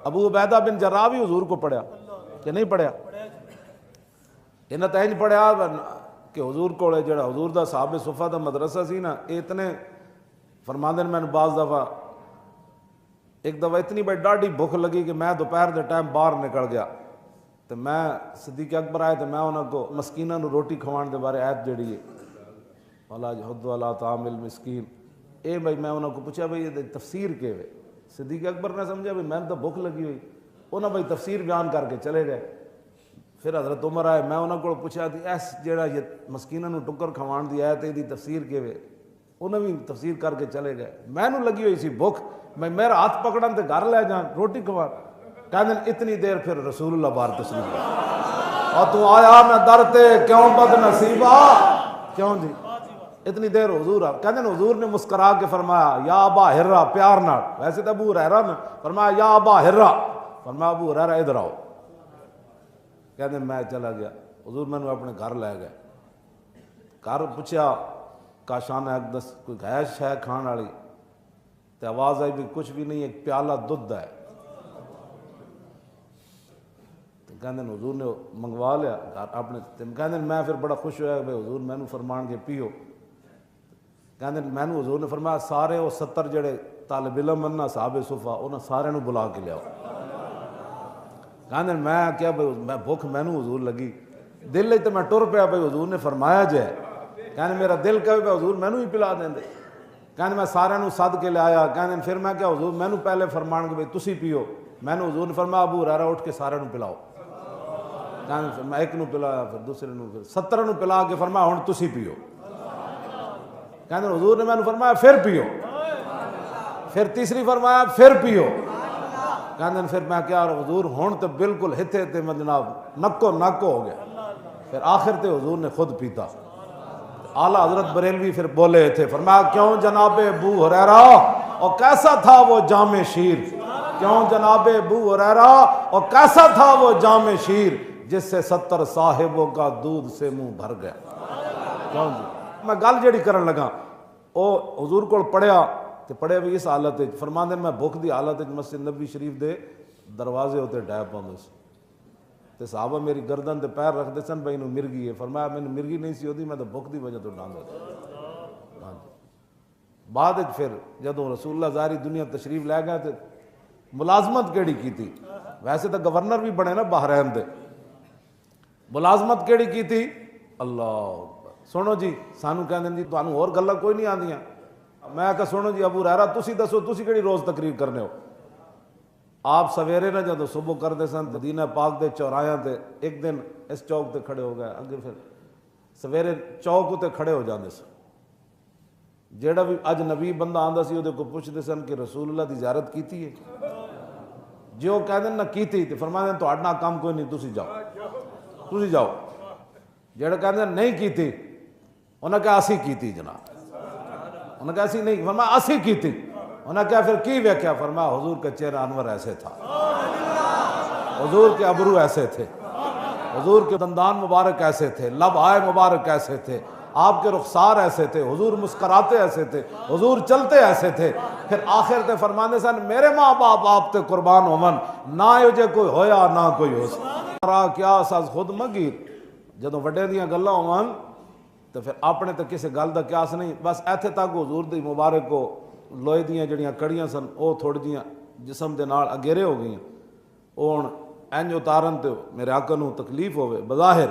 ابو عبیدہ بن جراح بھی حضور کو پڑھیا کہ نہیں پڑھیا؟ انہاں تے انج پڑھیا کہ حضور کولے جڑا حضور دا صحابہ صفہ دا مدرسہ سی نا, اتنے فرماندے نے میں بعض دفعہ ایک دفعہ اتنی بڑی ڈاڈی بھوک لگی کہ میں دوپہر دے ٹائم باہر نکل گیا تو میں صدیق اکبر آئے تو میں انہوں کو مسکیناں نو روٹی کھوان دے بارے آیت جڑی ہے وَلَا جَحُدُّ وَلَا طَعَامِ الْمِسْكِينِ, اے بھائی میں انہوں کو پوچھا بھائی یہ تفسیر کے ہوئے. صدیق اکبر نے سمجھا بھائی میں تو بھوک لگی ہوئی, انہوں بھائی تفسیر بیان کر کے چلے گئے. پھر حضرت عمر آئے, میں انہوں کو پوچھا تھی ایس جڑا یہ مسکیناں نو ٹکر کھوان دی آیت دی تفسیر کے ہوئے, انہوں بھی تفسیر کر کے چلے گئے. میں نو لگی ہوئی سی بھوک, میں میرا ہاتھ پکڑن تے گھر لے جان روٹی کھوان. کہندے اتنی دیر پھر رسول اللہ بار تشریف لے, اور تو آیا نہ در تے کیوں بد نصیبہ, کیوں جی اتنی دیر حضور آ. کہندے حضور نے مسکرا کے فرمایا یا ابا ہرا, پیار نال, ویسے تو ابو ہریرہ نے فرمایا یا ابا ہرا, فرمایا ابو ہریرہ ادھر آؤ. کہندے میں چلا گیا, حضور میں نے اپنے گھر لے گئے. گھر پوچھا کاشان اقدس کوئی گیش ہے کھان والی, تے آواز آئی بھی کچھ بھی نہیں, ایک پیالہ دودھ ہے. کہندے حضور نے منگوا لیا اپنے. کہندے میں پھر بڑا خوش ہوا کہ حضور میں فرمان کے پیو. کہندے میں حضور نے فرمایا سارے وہ 70 جڑے طالب علم ہیں صحابہ صفہ انہاں سارے نو بلا کے لیاؤ. کہندے میں کیا بھائی میں بھوک مینوں حضور لگی, دل تو میں ٹر پیا بھائی حضور نے فرمایا جائے. کہندے میرا دل کہے بھائی حضور مینوں ہی پلا دیں دے. کہندے میں سارے نو سد کے لے آیا. کہندے پھر میں کیا حضور مینوں پہلے فرمان کے بھائی تسی پیو. میں نے حضور نے فرمایا ابو ہریرہ اٹھ کے سارے نو پلاؤ. کہندے میں ایک نو پلایا, پھر دوسرے نو, پھر 70 نو پلا کے فرمایا ہن تسی پیو. کہندے حضور نے میں نے فرمایا پھر پیو, پھر تیسری فرمایا پھر پیو. کہندے پھر میں کیا حضور ہن تو بالکل ہتھے تے جناب نکو نک ہو گیا. پھر آخر تے حضور نے خود پیتا. اعلیٰ حضرت بریلوی پھر بولے تھے, فرمایا کیوں جناب ابو ہریرہ اور کیسا تھا وہ جام شیر, کیوں جناب ابو ہریرہ اور کیسا تھا وہ جام شیر جس سے 70 صاحبوں کا دودھ سے منہ بھر گیا. کیوں جی میں گل جڑی کرن لگا او حضور کو پڑھیا تے پڑھے بھی اس حالت فرماندے میں بھوک دی حالت مسجد نبی شریف دے دروازے ہوتے ڈے پاؤندے سی تے صحابہ میری گردن تے پیر رکھدے سن بھائی نو مرگی ہے. فرمایا مینوں مرگی نہیں سی ہوندی, میں تو بھوک دی وجہ تو ڈاندا سی. بعد پھر جدوں رسول اللہ ظاہری دنیا تشریف لے گئے تے ملازمت کیڑی کیتی, ویسے تو گورنر بھی بنے نا بحرین دے, ملازمت کیڑی کیتی اللہ سنو جی سانو کہندے جی تانوں اور گلاں کوئی نہیں آندیاں. میں کہا سنو جی ابو ہریرہ تسی دسو تسی کیڑی روز تقریر کرنے ہو. آپ سویرے نہ جدوں صبح کردے سن مدینہ پاک دے چوراہاں تے, ایک دن اس چوک تے کھڑے ہو گئے, اگے پھر سویرے چوک تے کھڑے ہو جاندے سن. جیڑا بھی اج نبی بندہ آندا سی اودے کو پوچھدے سن کہ رسول اللہ دی زیارت کیتی ہے, جو کہندے نہ کیتی تے فرماندے تہاڈے نال کام کوئی نہیں, تسی جاؤ تسی جاؤ. جیڑا کہندے نہیں کیتی انہاں کہا اسی کیتی جناب, انہاں کہا اسی نہیں, فرمایا اسی کیتی. انہاں کہا پھر کی ویکھیا, فرمایا حضور کا چہرہ انور ایسے تھا, حضور کے ابرو ایسے تھے, حضور کے دندان مبارک ایسے تھے, لب ہائے مبارک ایسے تھے, آپ کے رخسار ایسے تھے، حضور مسکراتے ایسے تھے، حضور چلتے ایسے تھے. پھر آخر تے فرماندے سن میرے ماں باپ آپ تے قربان ہوون، نہ جے کوئی ہویا نہ کوئی ہو سا کیا ساز خود مگیر. جدوں وڈے دیاں گلاں ہون تو پھر اپنے تے کسی گل دا قیاس نہیں. بس ایتھے تک حضور دی مبارک کو لوہے دیاں جڑیاں کڑیاں سن وہ تھوڑی جیاں جسم دے نال اگیرے ہو گئیاں، وہ ہن انج اتارن تے میرے آقا نوں تکلیف ہوے. بظاہر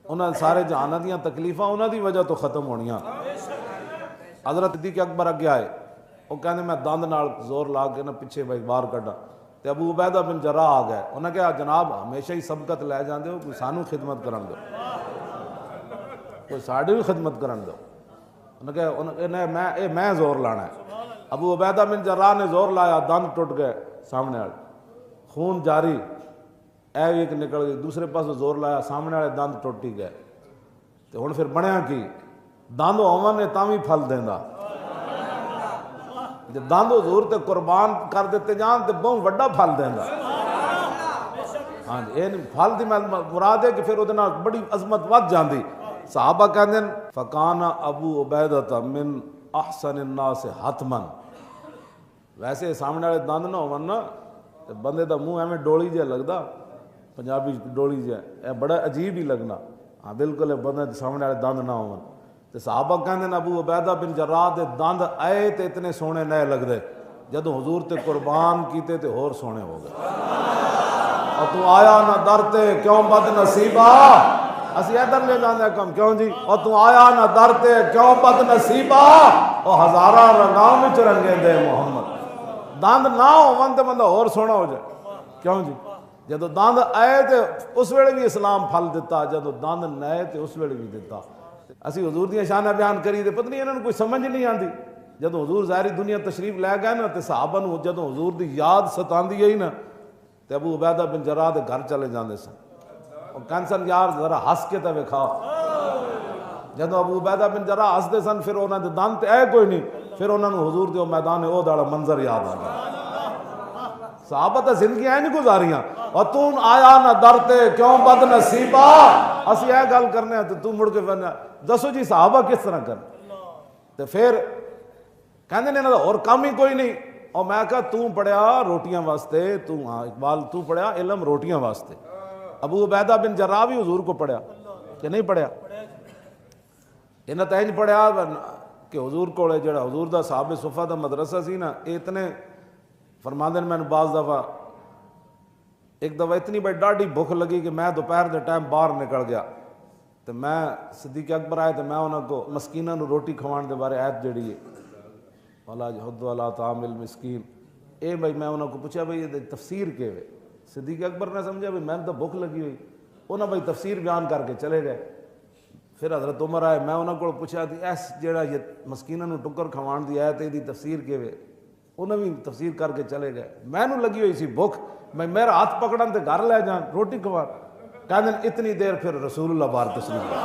انہاں سارے جہاناں دیاں تکلیفاں انہاں دی وجہ تو ختم ہونیاں. حضرت صدیق اکبر اگے آئے، وہ کہندے میں دند نال زور لا کے نہ پیچھے بھائی باہر کڈا، تے ابو عبیدہ بن جراح آ گئے. انہاں کہا جناب ہمیشہ ہی سبقت لے جاندے ہو، کوئی سانو خدمت کرن دو، کوئی ساڈی بھی خدمت کرن دو. انہاں کہا میں زور لانا ہے. ابو عبیدہ بن جراح نے زور لایا، دند ٹوٹ گئے سامنے والے، خون جاری، اے ایک نکل گئی. دوسرے پاس زور لایا، سامنے والے دند ٹوٹ ہی گئے. تو ہن پھر بنیا کی دند ہوون نے تاں وی پھل دیندا. جے دند حضور تے قربان کر دیتے جان تے بہت وڈا پھل دیندا. ہاں جی، یہ پھل دی مراد ہے کہ پھر وہ بڑی عظمت ود جاندی. صحابہ کہندے فکان ابو عبیدہ من احسن الناس حتما. ویسے سامنے والے دند نہ ہون نا تے بندے دا منہ ایویں ڈولی جہا لگدا، پنجابی ڈولی جہا، اے بڑا عجیب ہی لگنا. ہاں بالکل بندے سامنے والے دند نہ ہون. تے صحابہ کہندے ابو عبیدہ بن جراح دے دند آئے تے اتنے سونے نئے لگدے، جدوں حضور تے قربان کیتے تے ہور سونے ہو گئے. اور تو آیا نہ در تے کیوں بد نصیبہ، اسی ادھر لے جاندے کم کیوں جی. اور تو آیا نہ در تے کیوں بد نصیبہ، او ہزاراں رنگاں وچ رنگے دے محمد. دند نہ ہون تے بندہ اور سونا ہو جائے کیوں جی. جدوں دند آئے تے اس ویلے بھی اسلام پھل دیتا، جدوں دند نئے تے اس ویلے بھی دیتا. اسی حضور دیاں شاناں بیان کری تے پتہ نہیں انہاں نوں کوئی سمجھ نہیں آندی. جدوں حضور ظاہری دنیا تشریف لے گئے نا تے صحابہ نوں جدوں حضور دی یاد ستاندی گئی نا تے ابو عبیدہ بن جراح دے گھر چلے جاندے سن. اور کہندے سن یار ذرا ہس کے تے وکھا. جدوں ابو عبیدہ بن جراح ہسدے سن پھر انہاں دے دند تے اے کوئی نہیں، پھر انہاں نوں حضور دے میدان احد والا منظر یاد آ گیا. صحابہ تے زندگی اینج گزاریاں. اور تو آیا نہ در تے کیوں بد نصیبہ، اسی اے گل کرنے تے تو مڑ کے فرنا دسو جی صحابہ کس طرح کر. تے پھر کہندے نے انہاں دا اور کام ہی کوئی نہیں. اور میں کہا تو پڑھیا روٹیاں واسطے، تو ہاں اقبال تو پڑھیا علم روٹیاں واسطے. ابو عبیدہ بن جراح بھی حضور کو پڑھیا کہ نہیں پڑھیا؟ انہاں تے انج پڑھیا کہ حضور کولے جڑا حضور دا صحابہ صفہ دا مدرسہ سی نا، اتنے فرماندے نے. میں بعض دفعہ ایک دفعہ اتنی بڑی ڈاڈی بھوک لگی کہ میں دوپہر دے ٹائم باہر نکل گیا تو میں صدیق اکبر آئے تو میں انہوں کو مسکیناں نو روٹی کھوان دے بارے آیت جڑی ہے وَلَا جَحُدُّ وَلَا طَعَامِ الْمِسْكِينِ، اے بھائی میں انہوں کو پوچھا بھائی یہ تفسیر کے ہوئے. صدیق اکبر نے سمجھا بھائی میں تو بھوک لگی ہوئی. انہوں بھائی تفسیر بیان کر کے چلے گئے. پھر حضرت عمر آئے، میں انہوں کو پوچھا تھی ایس جڑا یہ مسکیناں نو ٹکر کھوان دی آیت ہے دی تفسیر کے ہوئے. انہوں بھی تفسیر کر کے چلے گئے. میں نو لگی ہوئی سی بھوک، میں میرا ہاتھ پکڑن تے گھر لے جان روٹی کھوان. کہندے اتنی دیر پھر رسول اللہ بار تشریف لے.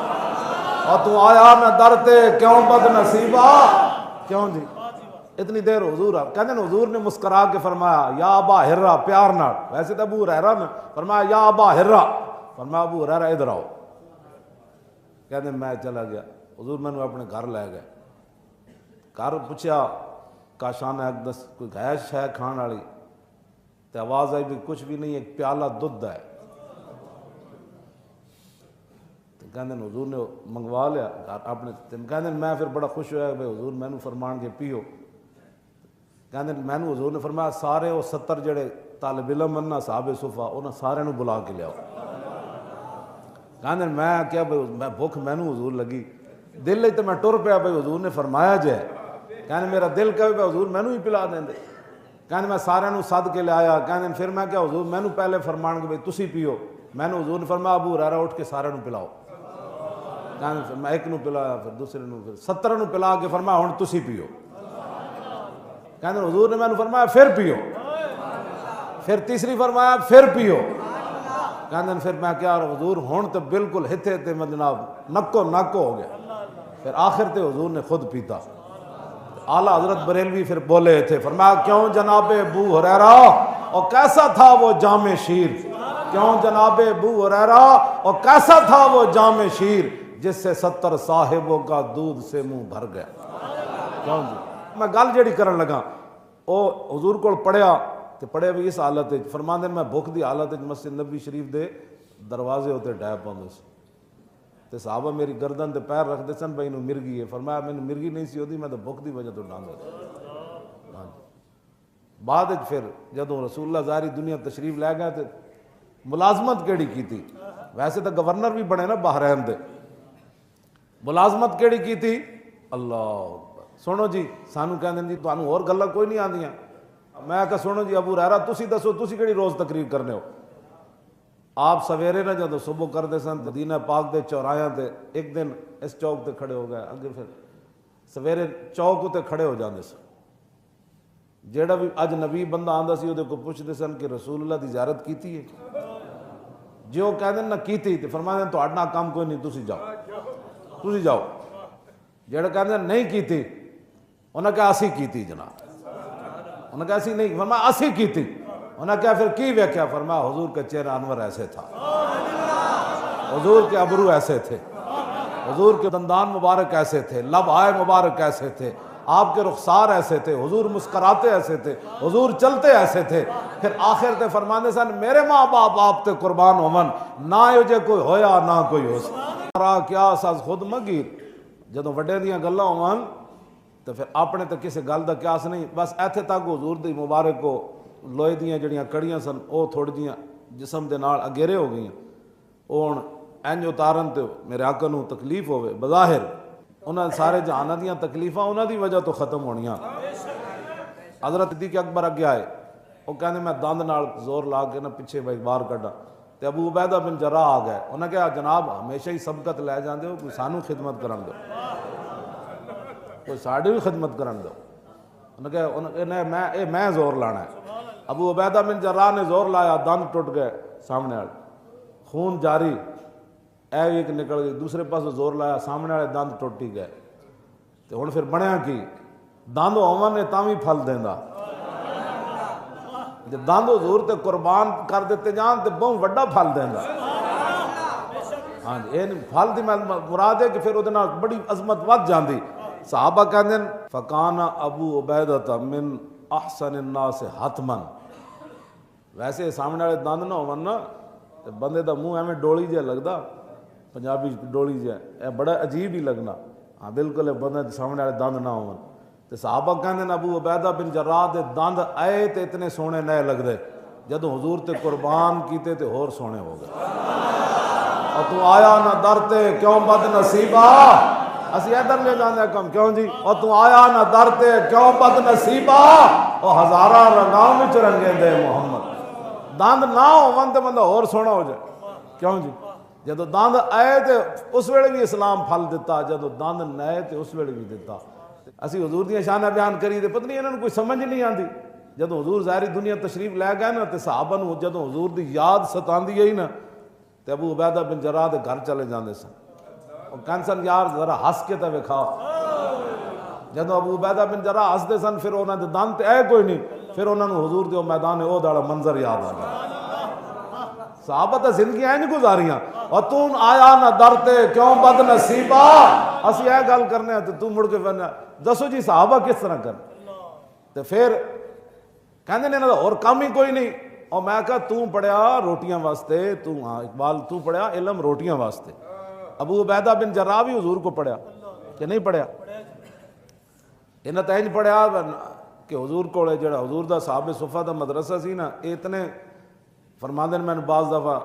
اور تو آیا نہ در تے کیوں بد نصیبہ، کیوں جی اتنی دیر حضور آ. کہندے حضور نے مسکرا کے فرمایا یا ابا ہرا، پیار نال. ویسے تو ابو ہریرہ نے فرمایا یا ابا ہرا، فرمایا ابو ہریرہ ادھر آؤ. کہندے میں چلا گیا. حضور میں نے اپنے گھر لے گئے. گھر پوچھا کاشان اقدس کوئی گیش ہے کھان والی؟ تے آواز آئی بھی کچھ بھی نہیں، ایک پیالہ دودھ ہے. کہندے حضور نے منگوا لیا اپنے. کہندے میں پھر بڑا خوش ہوا کہ حضور میں فرمان کے پیو. کہندے میں حضور نے فرمایا سارے وہ 70 جڑے طالب علم ہیں نا صحابہ صفہ انہاں سارے نو بلا کے لیاؤ. کہندے میں کیا بھائی میں بھوک مینوں حضور لگی دل لئی تے میں ٹر پیا بھائی حضور نے فرمایا جے. کہندے میرا دل کہے بھائی حضور مینوں ہی پلا دیں دے. کہندے میں سارے نو سد کے لے آیا. کہندے پھر میں کیا حضور مینوں پہلے فرمان کے بھائی تسی پیو. مینوں حضور نے فرمایا ابو ہریرہ اٹھ کے سارے نو پلاؤ. کہندے میں ایک نو پلایا پھر دوسرے نو پھر 70 نو پلا کے فرمایا ہن تسی پیو. کہندے حضور نے مینوں فرمایا پھر پیو. پھر تیسری فرمایا پھر پیو. کہندے پھر میں کیا حضور ہن تے بالکل ہتھے تے میں جناب نکو نک ہو گیا. پھر آخر تے حضور نے خود پیتا. اعلیٰ حضرت بریلوی پھر بولے تھے فرمایا کیوں جناب ابو ہریرہ اور کیسا تھا وہ جام شیر، کیوں جناب ابو ہریرہ اور کیسا تھا وہ جام شیر، جس سے 70 صاحبوں کا دودھ سے منہ بھر گیا. کیوں جی میں گل جیڑی کرن لگا او حضور کو پڑھیا تے پڑھے بھی اس حالت وچ فرماندے میں بھوک دی حالت وچ مسجد نبی شریف دے دروازے ہوتے ڈے پاندے سی تے صحابہ میری گردن تے پیر رکھدے سن بھائی نو مرگی ہے. فرمایا مینوں مرگی نہیں سی ہوندی میں تے بھوک دی وجہ تو ڈاندا. بعد وچ پھر جدوں رسول اللہ ظاہری دنیا تشریف لے گئے تے ملازمت کیڑی کیتی. ویسے تو گورنر بھی بنے نا بحرین دے, ملازمت کیڑی کیتی. اللہ سنو جی سانو کہندے جی تانوں اور گلاں کوئی نہیں آندیاں. میں کہا سنو جی ابو ہریرہ تسی دسو تسی کیڑی روز تقریر کرنے ہو. آپ سویرے نہ جدوں صبح کردے سن مدینہ پاک دے چوراہاں تے ایک دن اس چوک تے کھڑے ہو گئے اگے پھر سویرے چوک تے کھڑے ہو جاندے سن. جیڑا بھی اجنبی بندہ آندا سی اودے کو پوچھدے سن کہ رسول اللہ دی زیارت کیتی ہے. جو کہندے نہ کیتی تے فرماندے تہاڈا کام کوئی نہیں تسی جاؤ. جیڑا کہندے نہیں کیتی انہاں کہا اسی کیتی جناب. انہاں کہا اسی نہیں, فرمایا اسی کیتی. انہاں کہا پھر کی ویکھیا. فرمایا حضور کا چہرہ انور ایسے تھا, حضور کے ابرو ایسے تھے, حضور کے دندان مبارک ایسے تھے, لب آئے مبارک ایسے تھے, آپ کے رخسار ایسے تھے, حضور مسکراتے ایسے تھے, حضور چلتے ایسے تھے. پھر آخر تے فرماندے سن میرے ماں باپ آپ تے قربان ہومن نہ جے کوئی ہویا نہ کوئی ہو سا کیا ساز خود مگیر. جدوں وڈے دیاں گلاں ہون تو پھر اپنے تے کسے گل دا قیاس نہیں. بس ایتھے تک حضور دی مبارک کو لوہے دیاں جڑیاں کڑیاں سن او تھوڑی جیاں جسم دے نال اگیرے ہو گئیاں. او ہن انج اتارن تے میرے آقا نوں تکلیف ہوے بظاہر انہاں سارے جہاناں دیاں تکلیفاں انہاں دی وجہ تو ختم ہونیاں. حضرت صدیق اکبر اگے آئے وہ کہندے میں دند نال زور لا کے نہ پیچھے بھائی باہر کڈا تے ابو عبیدہ بن جراح آ گئے. انہاں کہا جناب ہمیشہ ہی سبقت لے جاندے ہو, کوئی سانو خدمت کرن دو, کوئی ساڈی بھی خدمت کرن دو. انہاں کہا میں زور لانا ہے. ابو عبیدہ بن جراح نے زور لایا, دند ٹوٹ گئے سامنے والے, خون جاری, اے ایک نکل گئی. دوسرے پاس زور لایا, سامنے والے دند ٹوٹ ہی گئے. تو ہن پھر بنیا کی دند ہوون نے تاں وی پھل دیندا. جے دند حضور تے قربان کر دیتے جان تے بہت وڈا پھل دیندا. ہاں جی اے پھل دی مراد ہے کہ پھر اودے نال بڑی عظمت ود جاندی. صحابہ کہندے فکان ابو عبیدہ من احسن الناس حتما. ویسے سامنے والے دند نہ ہون نا تے بندے دا منہ ایویں ڈولی جہا لگدا, پنجابی ڈولی جہا, اے بڑا عجیب ہی لگنا. ہاں بالکل بندے دے سامنے والے دند نہ ہون. تے صحابہ کہندے ابو عبیدہ بن جراح دے دند آئے تے اتنے سونے نئے لگدے, جدوں حضور تے قربان کیتے تے ہور سونے ہو گئے. اور تو آیا نہ در تے کیوں بد نصیبہ, اسی ادھر لے جاندے کم کیوں جی. اور تو آیا نہ در تے کیوں بد نصیبہ, او ہزاراں رنگاں وچ رنگے دے محمد. دند نہ ہون تے بندہ ہور سونا ہو جائے کیوں جی. جدوں دند آئے تے اس ویلے بھی اسلام پھل دیتا, جدوں دند نہ آئے تے اس ویلے بھی دیتا. اسی حضور دیاں شاناں بیان کری تے پتہ نہیں انہاں نوں کوئی سمجھ نہیں آندی. جدوں حضور ظاہری دنیا تشریف لے گئے نا تے صحابہ نوں جدوں حضور دی یاد ستاندی ہے نا تے ابو عبیدہ بن جراح دے گھر چلے جاندے سن. اور کہندے سن یار ذرا ہس کے تے وکھا. جدوں ابو عبیدہ بن جراح ہسدے سن پھر انہاں دے دند تے اے کوئی نہیں, پھر انہاں نوں حضور دے میدان احد والا منظر یاد آ گیا. صحابہ تے زندگی اینج گزاریاں. اور تو آیا نہ در تے کیوں بد نصیبہ, اسی اے گل کرنے تے تو مڑ کے دسو جی صحابہ کس طرح کر. تے پھر کہندے نے انہاں دا اور کام ہی کوئی نہیں. اور میں کہا تو پڑھیا روٹیاں واسطے, تو ہاں اقبال تو پڑھیا علم روٹیاں واسطے. ابو عبیدہ بن جراح بھی حضور کو پڑھیا کہ نہیں پڑھیا. انہاں تے انج پڑھیا کہ حضور کولے جڑا حضور دا صحابہ صفہ دا مدرسہ سی نا, اتنے فرماندے نے میں نے بعض دفعہ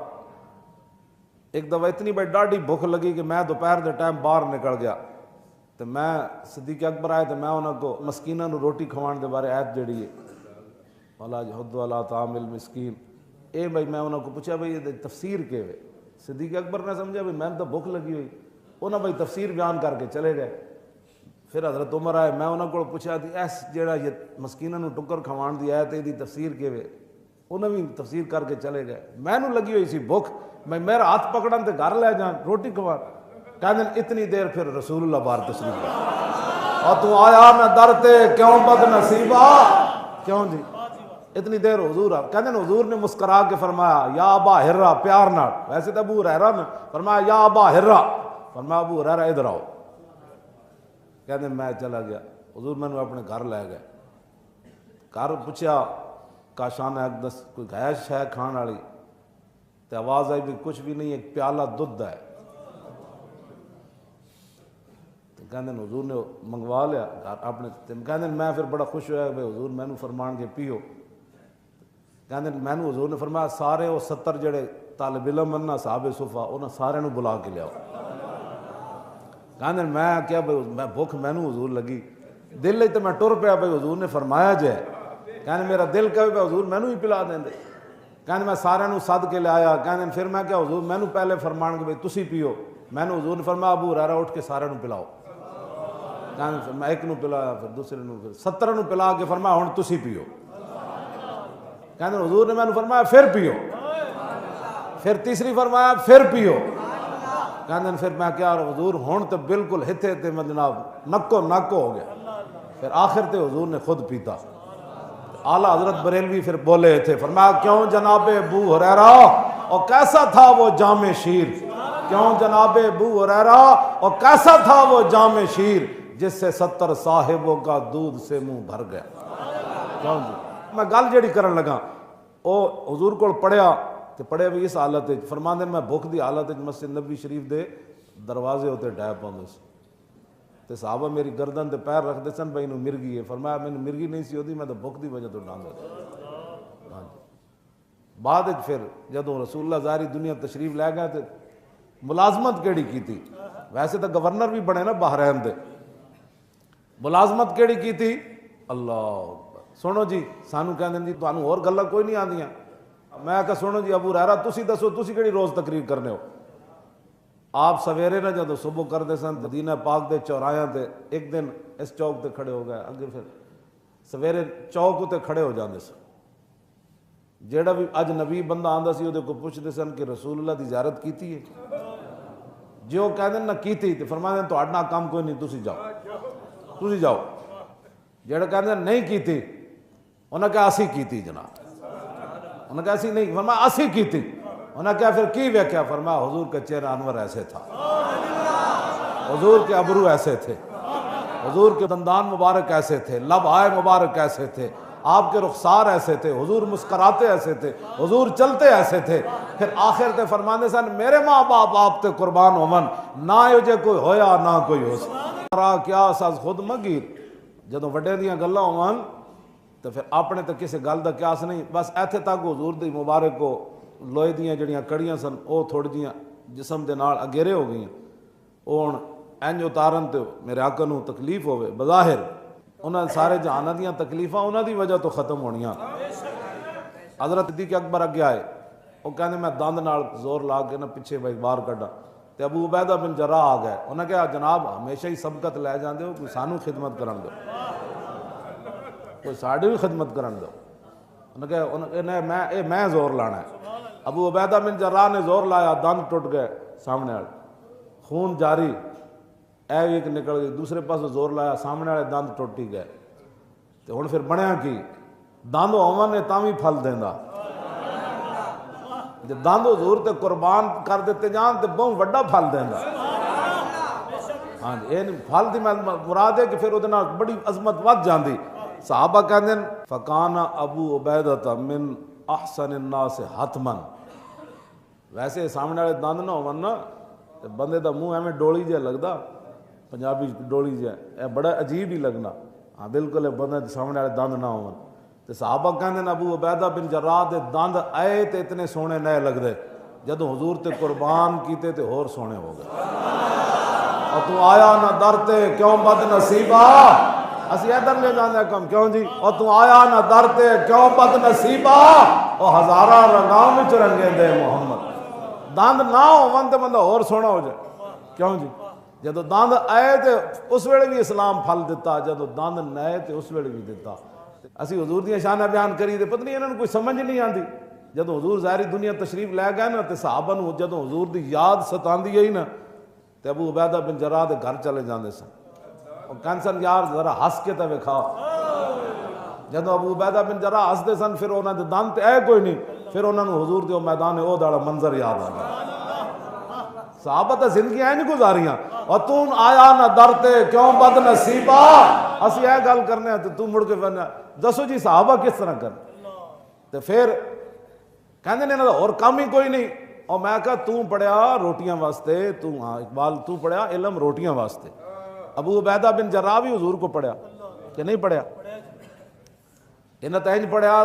ایک دفعہ اتنی بڑی ڈاڈی بھوک لگی کہ میں دوپہر دے ٹائم باہر نکل گیا. تو میں صدیق اکبر آئے تو میں انہوں کو مسکیناں نو روٹی کھوان دے بارے آیت جڑی ہے وَلَا جَحُدُّ وَلَا طَعَامِ الْمِسْكِينِ, اے بھائی میں انہوں کو پوچھا بھائی یہ تفسیر کے ہوئے. صدیق اکبر نے سمجھا بھائی میں تو بھوک لگی ہوئی. انہوں بھائی تفسیر بیان کر کے چلے گئے. پھر حضرت عمر آئے, میں انہوں کو پوچھا کہ ایس جڑا یہ مسکیناں نو ٹکر کھوان دی آیت ہے دی تفسیر کے ہوئے. انہوں بھی تفسیر کر کے چلے گئے. میں نو لگی ہوئی سی بھوک, میں میرا ہاتھ پکڑن تے گھر لے جان روٹی کھوان. کہنے اتنی دیر پھر رسول اللہ بار تشریف لے. اور تو آیا نہ در تے کیوں بد نصیبہ, کیوں جی اتنی دیر حضور آ. کہنے حضور نے مسکرا کے فرمایا یا ابا ہرہ, پیار نال. ویسے تو ابو ہریرہ نے فرمایا یا ابا ہرہ, فرمایا ابو ہریرہ ادھر آؤ، کہتے میں چلا گیا، حضور میں نے اپنے گھر لے گئے، گھر پوچھا کاشان اقدس کوئی گیش ہے کھان والی، تو آواز آئی بھی کچھ بھی نہیں، ایک پیالہ دودھ ہے، تو کہتے ہیں حضور نے منگوا لیا گھر اپنے، کہتے ہیں میں پھر بڑا خوش ہوا کہ حضور میں نے فرمان کے پیو، کہتے ہیں میں نے حضور نے فرمایا سارے وہ 70 جڑے طالب علم بننا صحابہ صفا انہوں سارے نو بلا کے لیاؤ، کہتے ہیں میں کیا میں بھوک میں نے حضور لگی دل لئی تو میں ٹر پیا بھائی حضور نے فرمایا جائے، کہنے میرا دل کہے بھائی حضور میں نے ہی پلا دیں دے، کہنے میں سارے نو صد کے لے آیا، کہنے پھر میں کیا حضور میں نے پہلے فرمان کہ بھائی تسی پیو، میں نے حضور نے فرمایا ابو ہریرہ اٹھ کے سارے نو پلاؤ، کہنے میں ایک نو پلایا پھر دوسرے نو پھر 70 نو پلا کے فرمایا ہن تسی پیو، کہنے حضور نے میں نے فرمایا پھر پیو، پھر تیسری فرمایا پھر پیو، کہنے پھر میں کیا حضور ہون تو بالکل ہتھے تے میں جناب نکو نکو ہو گیا، پھر آخر تے حضور نے خود پیتا۔ اعلیٰ حضرت بریلوی پھر بولے تھے، فرمایا کیوں جناب ابو ہریرہ اور کیسا تھا وہ جام شیر، کیوں جناب ابو ہریرہ اور کیسا تھا وہ جام شیر جس سے 70 صاحبوں کا دودھ سے منہ بھر گیا، کیوں جی میں گل جیڑی کرن لگا او حضور کو پڑھیا تے پڑھے بھی اس حالت وچ، فرماندے میں بھوک دی حالت وچ مسجد نبی شریف دے دروازے ہوتے ڈے پاؤندے سی تے صحابہ میری گردن تے پیر رکھ دے سن بھائی نو مرگی ہے، فرمایا میں مرگی نہیں سی ہوتی میں تو بھوک دی وجہ تو ڈاندا سی۔ بعد وچ پھر جدوں رسول اللہ ظاہری دنیا تشریف لے گئے تے ملازمت کیڑی کیتی، ویسے تو گورنر بھی بنے نا بحرین دے، ملازمت کیڑی کیتی، اللہ سنو جی سانو کہندے جی تانوں ہور گلاں کوئی نہیں آندیاں، میں کہا سنو جی ابو ہریرہ تسی دسو تسی کیڑی روز تقریر کرنے ہو، آپ سویرے نہ جدو صبح کرتے سن مدینہ پاک دے چوراہاں تے ایک دن اس چوک تے کھڑے ہو گئے، اگے پھر سویرے چوک تے کھڑے ہو جاندے سن، جیڑا بھی اج نبی بندہ آندا سی اودے کو پوچھدے سن کہ رسول اللہ دی زیارت کیتی ہے، جو کہندے نہ کیتی تے فرماندے تہاڈا کام کوئی نہیں تسی جاؤ، جیڑا کہندے نہیں کیتی انہاں کہا اسی کیتی جناب، انہاں کہا اسی نہیں، فرمایا اسی کیتی، انہاں کہا پھر کی ویکھیا، فرمایا حضور کا چہرہ انور ایسے تھا، حضور کے ابرو ایسے تھے، حضور کے دندان مبارک ایسے تھے، لب آئے مبارک ایسے تھے، آپ کے رخسار ایسے تھے، حضور مسکراتے ایسے تھے، حضور چلتے ایسے تھے، پھر آخر تے فرماندے سن میرے ماں باپ آپ تے قربان ہومن نہ جے کوئی ہویا نہ کوئی ہو سکتا کیا ساز خود مگیر، جدوں وڈے دیاں گلاں ہون تو پھر اپنے تے کسی گل دا قیاس نہیں، بس ایتھے تک حضور دی مبارک کو لوہے دیاں جڑیاں کڑیاں سن او تھوڑی جیاں جسم دے نال اگیرے ہو گئیاں، او ہن انج اتارن تے میرے آقا نو تکلیف ہوئے، بظاہر انہاں سارے جہاناں دیاں تکلیفاں انہاں دی وجہ تو ختم ہونیاں۔ حضرت صدیق اکبر اگے آئے، وہ کہنے میں دند نال زور لا کے نہ پیچھے بھائی باہر کڈا، تے ابو عبیدہ بن جراح آ گئے، انہاں کہا جناب ہمیشہ ہی سبقت لے جاندے ہو، کوئی سانو خدمت کرن دو، کوئی ساڈی بھی خدمت کرن دو، انہاں کہا میں زور لانا ہے، ابو عبیدہ بن جراح نے زور لایا، دند ٹوٹ گئے سامنے والے، خون جاری، اے ایک نکل گئی، دوسرے پاس زور لایا سامنے والے دند ٹوٹ ہی گئے، تو ہن پھر بنیا کی دند ہوون نے تاں وی پھل دیندا، جے دند حضور تے قربان کر دیتے جان تے بہت وڈا پھل دیندا، ہاں جی یہ پھل دی مراد ہے کہ پھر اودے نال بڑی عظمت ود جاندی۔ صحابہ کہندے فکان ابو عبیدہ من احسن الناس حتمن، ویسے سامنے والے دند نہ ہون نا تے بندے دا منہ ایویں ڈولی جہا لگدا، پنجابی ڈولی جہا، اے بڑا عجیب ہی لگنا، ہاں بالکل بندے سامنے والے دند نہ ہون، تے صحابہ کہندے ابو عبیدہ بن جراح دے دند آئے تے اتنے سونے نئے لگدے، جدوں حضور تے قربان کیتے تے ہور سونے ہو گئے، اور تو آیا نہ در تے کیوں بد نصیبہ، اسی ادھر لے جاندے کم کیوں جی، اور تو آیا نہ در تے کیوں بد نصیبہ، اور ہزاراں رنگاں وچ رنگے دے محمد، دند نہ ہون تے بندہ اور سونا ہو جائے، کیوں جی جدو دند آئے تے اس ویلے بھی اسلام پھل دیتا، جدو دند نئے تے اس ویلے بھی دیتا۔ اسی حضور دیاں شاناں بیان کری تے پتہ نہیں انہاں نوں کوئی سمجھ نہیں آندی، جدو حضور ظاہری دنیا تشریف لے گئے نا تے صحابہ نوں جدو حضور دی یاد ستاندی ہے نا تے ابو عبیدہ بن جراح دے گھر چلے جاندے سن، اور کہندے سن یار ذرا ہس کے تے وکھا، جدو ابو عبیدہ بن جراح ہسدے سن پھر انہاں دے دند تے اے کوئی نہیں، پھر انہاں نوں حضور دے میدان احد والا منظر یاد آ گیا، صحابہ تو زندگی نہیں گزاریاں اور تو آیا نہ درتے کیوں بد نصیبہ اسی یہ گل کرنے ہیں تو مڑ کے بننا دسو جی صحابہ کس طرح کرنے تو پھر کہنے نے اور کام ہی کوئی نہیں اور میں کہا تو پڑھیا روٹیاں واسطے اقبال تو پڑھیا علم روٹیاں واسطے ابو عبیدہ بن جراح بھی حضور کو پڑھیا کہ نہیں پڑھیا انہیں تو انج پڑھیا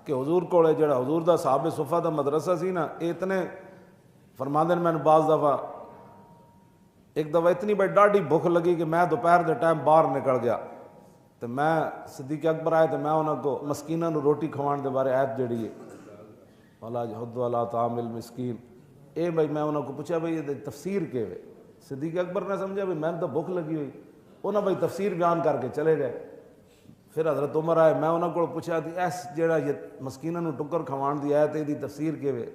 کہ حضور کو جڑا حضور دا صحابہ صفہ دا مدرسہ سی نا اتنے فرماندن میں نے بعض دفعہ ایک دفعہ اتنی بڑی ڈاڑھی بھوک لگی کہ میں دوپہر دے ٹائم باہر نکل گیا تو میں صدیق اکبر آئے تو میں انہوں کو مسکینہ نو روٹی کھوان دے بارے آیت جڑی ہے وَلَا جَحُدُّ وَلَا طَعَامِ الْمِسْكِينَ اے بھائی میں انہوں کو پوچھا بھائی یہ تفسیر کے ہوئے صدیق اکبر نے سمجھا بھائی میں تو بھوک لگی ہوئی انہوں بھائی تفسیر بیان کر کے چلے گئے پھر حضرت عمر آئے میں انہوں کو پوچھا دی ایس جیڑا یہ مسکینہ نو ٹکر کھوان دی آیت دی تفسیر کے ہوئے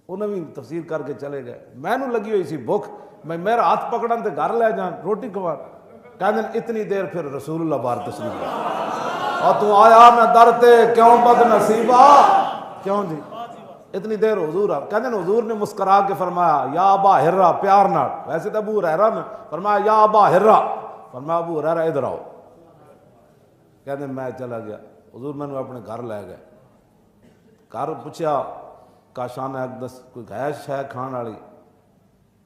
انہوں بھی تفسیر کر کے چلے گئے میں نو لگی ہوئی سی بھوک میں میرا ہاتھ پکڑن تے گھر لے جان روٹی کھوان کہنے اتنی دیر پھر رسول اللہ بار تسلیم گیا اور تو آیا میں درتے کیوں بد نصیبہ کیوں جی اتنی دیر حضور کہنے حضور نے مسکرا کے فرمایا یا ابا ہرہ پیار نہ ویسے تو ابو ہریرہ نے فرمایا یا ابا ہرہ فرمایا ابو ہریرہ ادھر آؤ کہنے میں چلا گیا حضور میں نے اپنے گھر لے گئے گھر پوچھا کاشان اقدس کوئی گیش ہے کھان والی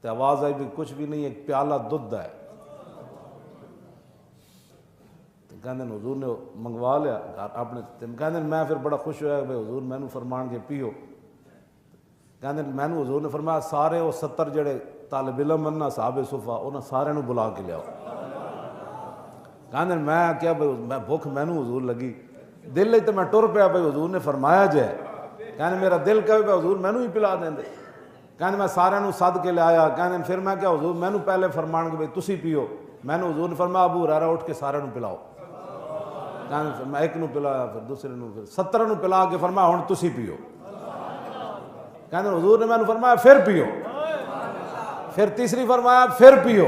تو آواز آئی بھی کچھ بھی نہیں ایک پیالہ دودھ ہے تو کہنے حضور نے منگوا لیا اپنے کہنے میں پھر بڑا خوش ہوا کہ حضور میں نے فرمان کے پیو کہنے میں نے حضور نے فرمایا سارے وہ 70 جڑے طالب علم انہا صحابہ صفحہ انہاں سارے نو بلا کے لیاؤ کہنے میں کیا بھائی میں بھوک میں نے حضور لگی دل لئی تو میں ٹر پیا بھائی حضور نے فرمایا جائے کہنے میرا دل کہے بھائی حضور میں نے ہی پلا دیں دے کہنے میں سارے نو صد کے لے آیا کہنے پھر میں کیا حضور میں نے پہلے فرمان کے بھائی تسی پیو میں نے حضور نے فرمایا ابو ہریرہ اٹھ کے سارے نو پلاؤ کہنے میں ایک نو پلایا پھر دوسرے نو پھر 70 نو پلا کے فرمایا ہن تسی پیو کہنے حضور نے میں نے فرمایا پھر پیو پھر تیسری فرمایا پھر پیو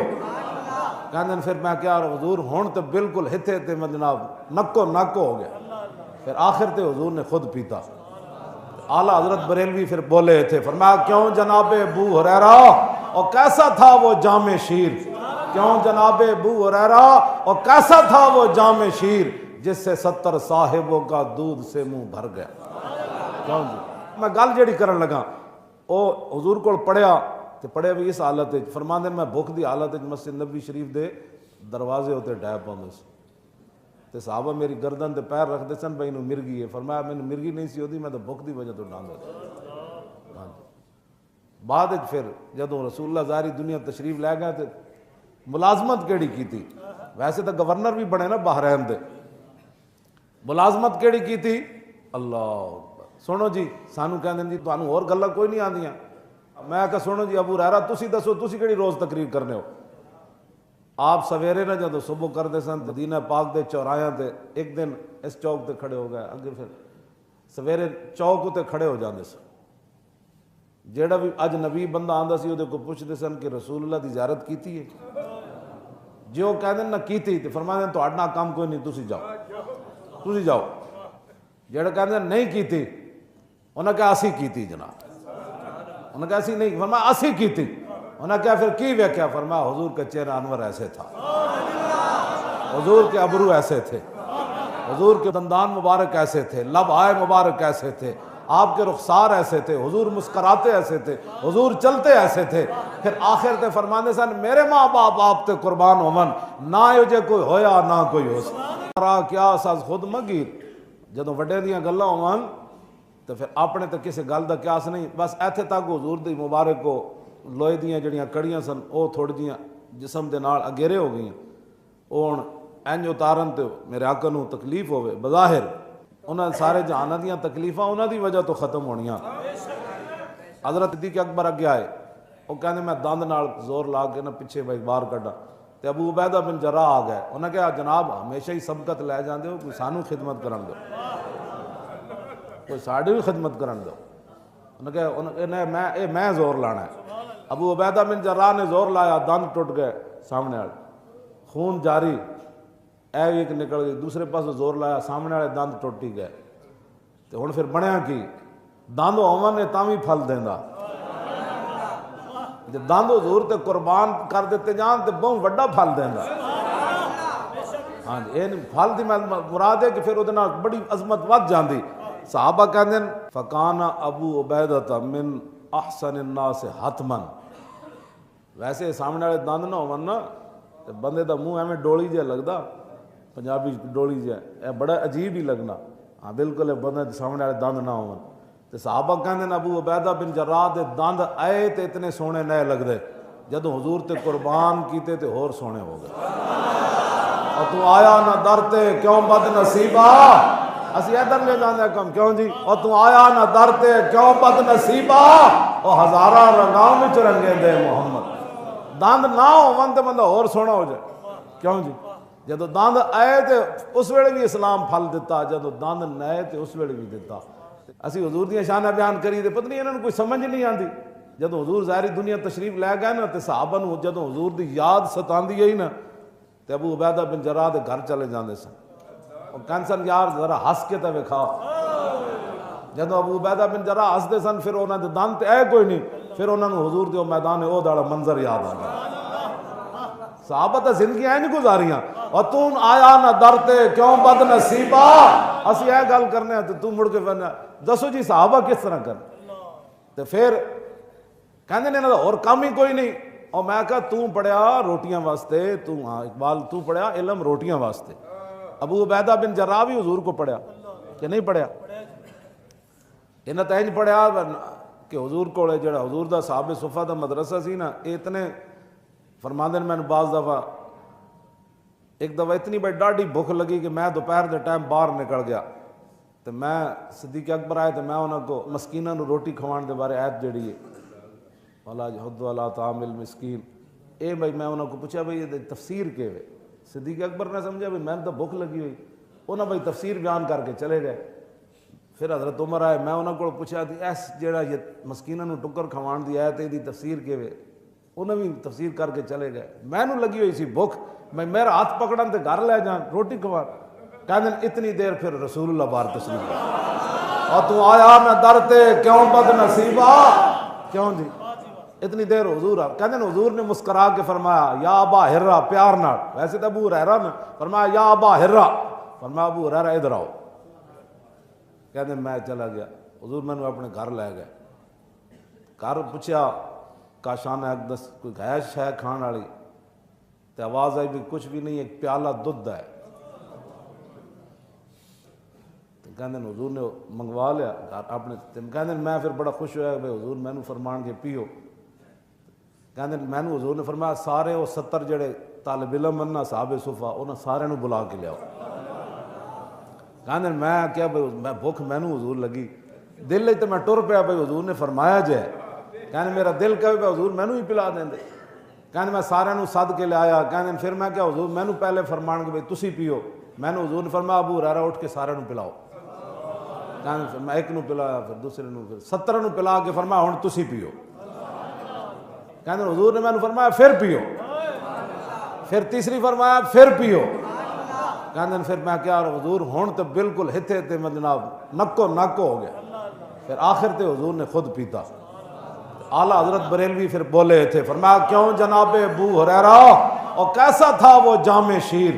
کہنے پھر میں کیا حضور ہون تو بالکل ہتھے تے میں جناب نکو نکو ہو گیا پھر آخر تے حضور نے خود پیتا اعلیٰ حضرت بریلوی پھر بولے تھے فرمایا کیوں جناب ابو ہریرہ اور کیسا تھا وہ جام شیر کیوں جناب ابو ہریرہ اور کیسا تھا وہ جام شیر جس سے 70 صاحبوں کا دودھ سے منہ بھر گیا کیوں جی میں گل جیڑی کرن لگا او حضور کو پڑھیا تے پڑھے بھی اس حالت فرماندے میں بھوک دی حالت مسجد نبی شریف دے دروازے ہوتے ڈھے پاؤندے سی تے صحابہ میری گردن تے پیر رکھ دے سن بھائی نو مرگی ہے فرمایا میں مرگی نہیں سی ہوتی میں تو بھوک دی وجہ تو ڈاندا تھا بعد پھر جدوں رسول اللہ ظاہری دنیا تشریف لے گئے تے ملازمت کیڑی کی تھی ویسے تو گورنر بھی بنے نا بحرین دے ملازمت کیڑی کی تھی اللہ سنو جی سانو کہندے جی تانوں اور گلاں کوئی نہیں آندیاں میں کہا سنو جی ابو ہریرہ تسی دسو تسی کیڑی روز تقریر کرنے ہو آپ سویرے نہ جدو صبح کرتے سن مدینہ پاک دے چوراہاں تے ایک دن اس چوک تے کھڑے ہو گئے اگر پھر سویرے چوک تے کھڑے ہو جاندے سن جیڑا بھی اج نبی بندہ آندا سی او دے کو پوچھدے سن کہ رسول اللہ دی زیارت کیتی ہے جو کہندے نہ کیتی تے فرماندے تہاڈا کام کوئی نہیں تسی جاؤ جیڑا کہندے نہیں کیتی انہاں کہا اسی کیتی جناب انہاں کہا اسی نہیں فرمایا اسی کیتی انہاں کہا پھر کی ویکھیا فرمایا حضور کا چہرہ انور ایسے تھا حضور کے ابرو ایسے تھے حضور کے دندان مبارک ایسے تھے لب آئے مبارک ایسے تھے آپ کے رخسار ایسے تھے حضور مسکراتے ایسے تھے حضور چلتے ایسے تھے پھر آخر تے فرماندے سن میرے ماں باپ آپ تے قربان ہومن نہ جو کوئی ہویا نہ کوئی ہو سا کیا ساز خود مگیر جدوں وڈے دیاں گلاں ہون تو پھر اپنے تے کسی گل دا قیاس نہیں بس ایتھے تک حضور دی مبارک کو لوہے دیاں جڑیاں کڑیاں سن او تھوڑ جیاں جسم دے نال اگیرے ہو گئیاں او ہن انج اتارن تے میرے آقا نو تکلیف ہوئے بظاہر انہاں سارے جہاناں دیاں تکلیفاں انہاں دی وجہ تو ختم ہونیاں حضرت صدیق اکبر اگے آئے وہ کہنے میں دند نال زور لا کے نہ پیچھے بھائی باہر کڈا تے ابو عبیدہ بن جراح آ گئے انہاں کہا جناب ہمیشہ ہی سبقت لے جاندے ہو کوئی سانو خدمت کرن دو کوئی ساڈی بھی خدمت کرن دو انہاں کہا میں زور لانا ہے ابو عبیدہ بن جراح نے زور لایا دند ٹوٹ گئے سامنے والے خون جاری اے ایک نکل گئی دوسرے پاس زور لایا سامنے والے دند ٹوٹی گئے تو ہن پھر بنیا کی دند ہوون نے تاں وی پھل دیندا جے دند حضور تے قربان کر دیتے جان تے بہت وڈا پھل دیندا. ہاں جی یہ پھل دی مراد ہے کہ پھر وہ بڑی عظمت ود جاندی. صحابہ کہندے فکان ابو عبیدہ من احسن الناس حتما. ویسے سامنے والے دند نہ ہون نا تے بندے دا منہ ایویں ڈولی جہا لگدا, پنجابی ڈولی جہا, اے بڑا عجیب ہی لگنا. ہاں بالکل بندے دے سامنے والے دند نہ ہون. تے صحابہ کہندے ابو عبیدہ بن جراح دے دند آئے تے اتنے سونے نئے لگدے, جدوں حضور تے قربان کیتے تے ہور سونے ہو گئے. اور تو آیا نہ در تے کیوں بد نصیبہ, اسی ادھر لے جاندے کم کیوں جی, اور تو آیا نہ در تے کیوں بد نصیبہ, اور ہزاراں رنگاں وچ رنگے دے محمد. دند نہ ہون تے بندہ ہور سونا ہو جائے کیوں جی. جدوں دند آئے تے اس ویلے بھی اسلام پھل دیتا, جدوں دند نئے تے اس ویلے بھی دیتا. اسی حضور دیاں شاناں بیان کری تے پتہ نہیں انہاں نوں کوئی سمجھ نہیں آندی. جدوں حضور ظاہری دنیا تشریف لے گئے نا تے صحابہ نوں جدوں حضور دی یاد ستاندی گئی نا تے ابو عبیدہ بن جراح دے گھر چلے جاندے سن. اور کہندے سن یار ذرا ہس کے تے وکھا. جدوں ابو عبیدہ بن جراح ہسدے سن پھر انہاں دے دند تے اے کوئی نہیں, پھر انہاں نوں حضور دے میدان احد والا منظر یاد آ گیا. صحابہ تے زندگیاں ایں نہیں گزاریاں. اور تو آیا نہ در تے کیوں بد نصیبہ, اسی اے گل کرنے ہیں تے تو مڑ کے بنا دسو جی صحابہ کس طرح کر. تے پھر کہندے نے انہاں دا اور کام ہی کوئی نہیں. اور میں کہا تو پڑھیا روٹیاں واسطے, تو ہاں اقبال تو پڑھیا علم روٹیاں واسطے. ابو عبیدہ بن جراح بھی حضور کو پڑھیا کہ نہیں پڑھیا؟ انہاں تے انج پڑھیا کہ حضور کو جڑا حضور دا صحابہ صفہ دا مدرسہ سی نا, اتنے فرماندے نے میں بعض دفعہ ایک دفعہ اتنی بڑی ڈاڈی بھوک لگی کہ میں دوپہر دے ٹائم باہر نکل گیا تو میں صدیق اکبر آئے تو میں انہوں کو مسکیناں نو روٹی کھوان دے بارے آیت جڑی ہے وَلَا جَحُدُّ وَلَا طَعَامِ الْمِسْكِينِ, اے بھائی میں انہوں کو پوچھا بھائی یہ تفسیر کے ہوئے. صدیق اکبر نے سمجھا بھائی میں تو بھوک لگی ہوئی, انہوں بھائی تفسیر بیان کر کے چلے گئے. پھر حضرت عمر آئے, میں انہوں کو پوچھا تھی ایس جڑا یہ مسکیناں نو ٹکر کھوان دی آیت ہے دی تفسیر کے ہوئے, انہوں بھی تفسیر کر کے چلے گئے. میں نو لگی ہوئی سی بھوک, میں میرا ہاتھ پکڑن تے گھر لے جان روٹی کھوان. کہندے اتنی دیر پھر رسول اللہ بار تشریف لے, اور تو آیا نہ در تے کیوں بد نصیبہ, کیوں جی اتنی دیر حضور آ. کہندے حضور نے مسکرا کے فرمایا یا ابا ہرا, پیار نال, ویسے تو ابو ہریرہ نے فرمایا یا ابا ہرا, فرمایا ابو ہریرہ ادھر آؤ. کہندے میں چلا گیا, حضور میں نے اپنے گھر لے گئے. گھر پوچھا کاشان اقدس کوئی گیش ہے کھان والی, تے آواز آئی بھی کچھ بھی نہیں, ایک پیالہ دودھ ہے. کہندے حضور نے منگوا لیا اپنے. کہندے میں پھر بڑا خوش ہوا کہ حضور میں نے فرمان کے پیو. کہندے میں نے حضور نے فرمایا سارے وہ 70 جڑے طالب علم ہیں صحابہ صفہ انہاں سارے نو بلا کے لیاؤ. کہندے میں کیا بھائی میں بھوک میں نے حضور لگی دل لئی تو میں ٹر پیا بھائی حضور نے فرمایا جے. کہندے میرا دل کہے بھائی حضور میں نے ہی پلا دیں دے. کہندے میں سارے نو سد کے لے آیا. کہندے پھر میں کیا حضور میں نے پہلے فرمان کے بھائی تسی پیو. میں نے حضور نے فرمایا ابو ہریرہ اٹھ کے سارے نو پلاؤ. کہندے میں ایک نو پلایا, پھر دوسرے نو, پھر 70 نو پلا کے فرمایا ہن تسی پیو. کہندے حضور نے میں نے فرمایا پھر پیو, پھر تیسری فرمایا پھر پیو. کہندے پھر میں کیا حضور ہن تو بالکل ہتھے تے میں جناب نکو نک ہو گیا. پھر آخر تے حضور نے خود پیتا. اعلیٰ حضرت بریلوی پھر بولے تھے, فرمایا کیوں جناب ابو ہریرہ اور کیسا تھا وہ جام شیر,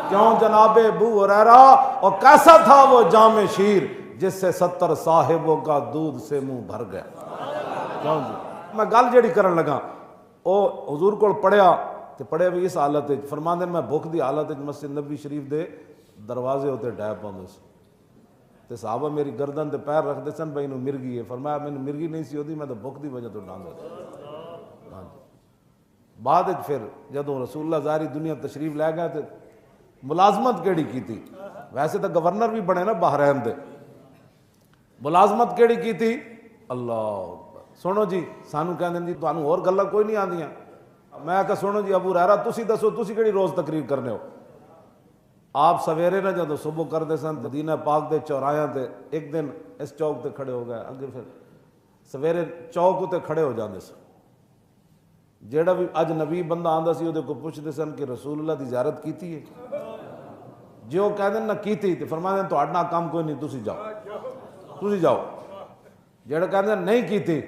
کیوں جناب ابو ہریرہ اور کیسا تھا وہ جام شیر جس سے 70 صاحبوں کا دودھ سے منہ بھر گیا. کیوں جی میں گل جڑی کرن لگا او حضور کو پڑھیا تے پڑھے بھی اس حالت وچ. فرماندے میں بھوک دی حالت وچ مسجد نبوی شریف دے دروازے ہوتے ڈے پاندے سی تے صحابہ میری گردن تے پیر رکھدے سن بھائی نو مرگی ہے. فرمایا مینوں مرگی نہیں سی ہوندی, میں تو بھوک دی وجہ تو ڈاندا تھا. بعد وچ پھر جدوں رسول اللہ ظاہری دنیا تشریف لے گئے تے ملازمت کیڑی کیتی, ویسے تو گورنر بھی بنے نا بحرین دے, ملازمت کیڑی کیتی اللہ سنو جی. سانو کہندے جی تانوں اور گلاں کوئی نہیں آندیاں. میں کہا سنو جی ابو ہریرہ تسی دسو تسی کیڑی روز تقریر کرنے ہو. آپ سویرے نہ جدوں صبح کردے سن مدینہ پاک دے چوراہاں تے, ایک دن اس چوک تے کھڑے ہو گئے, اگے پھر سویرے چوک تے کھڑے ہو جاندے سن. جیڑا بھی اجنبی بندہ آندا سی اودے کو پوچھدے سن کہ رسول اللہ دی زیارت کیتی ہے, جو کہندے نہ کیتی تے فرماندے تہاڈا کام کوئی نہیں, تسی جاؤ تسی جاؤ. جیڑا کہندے نہیں کیتی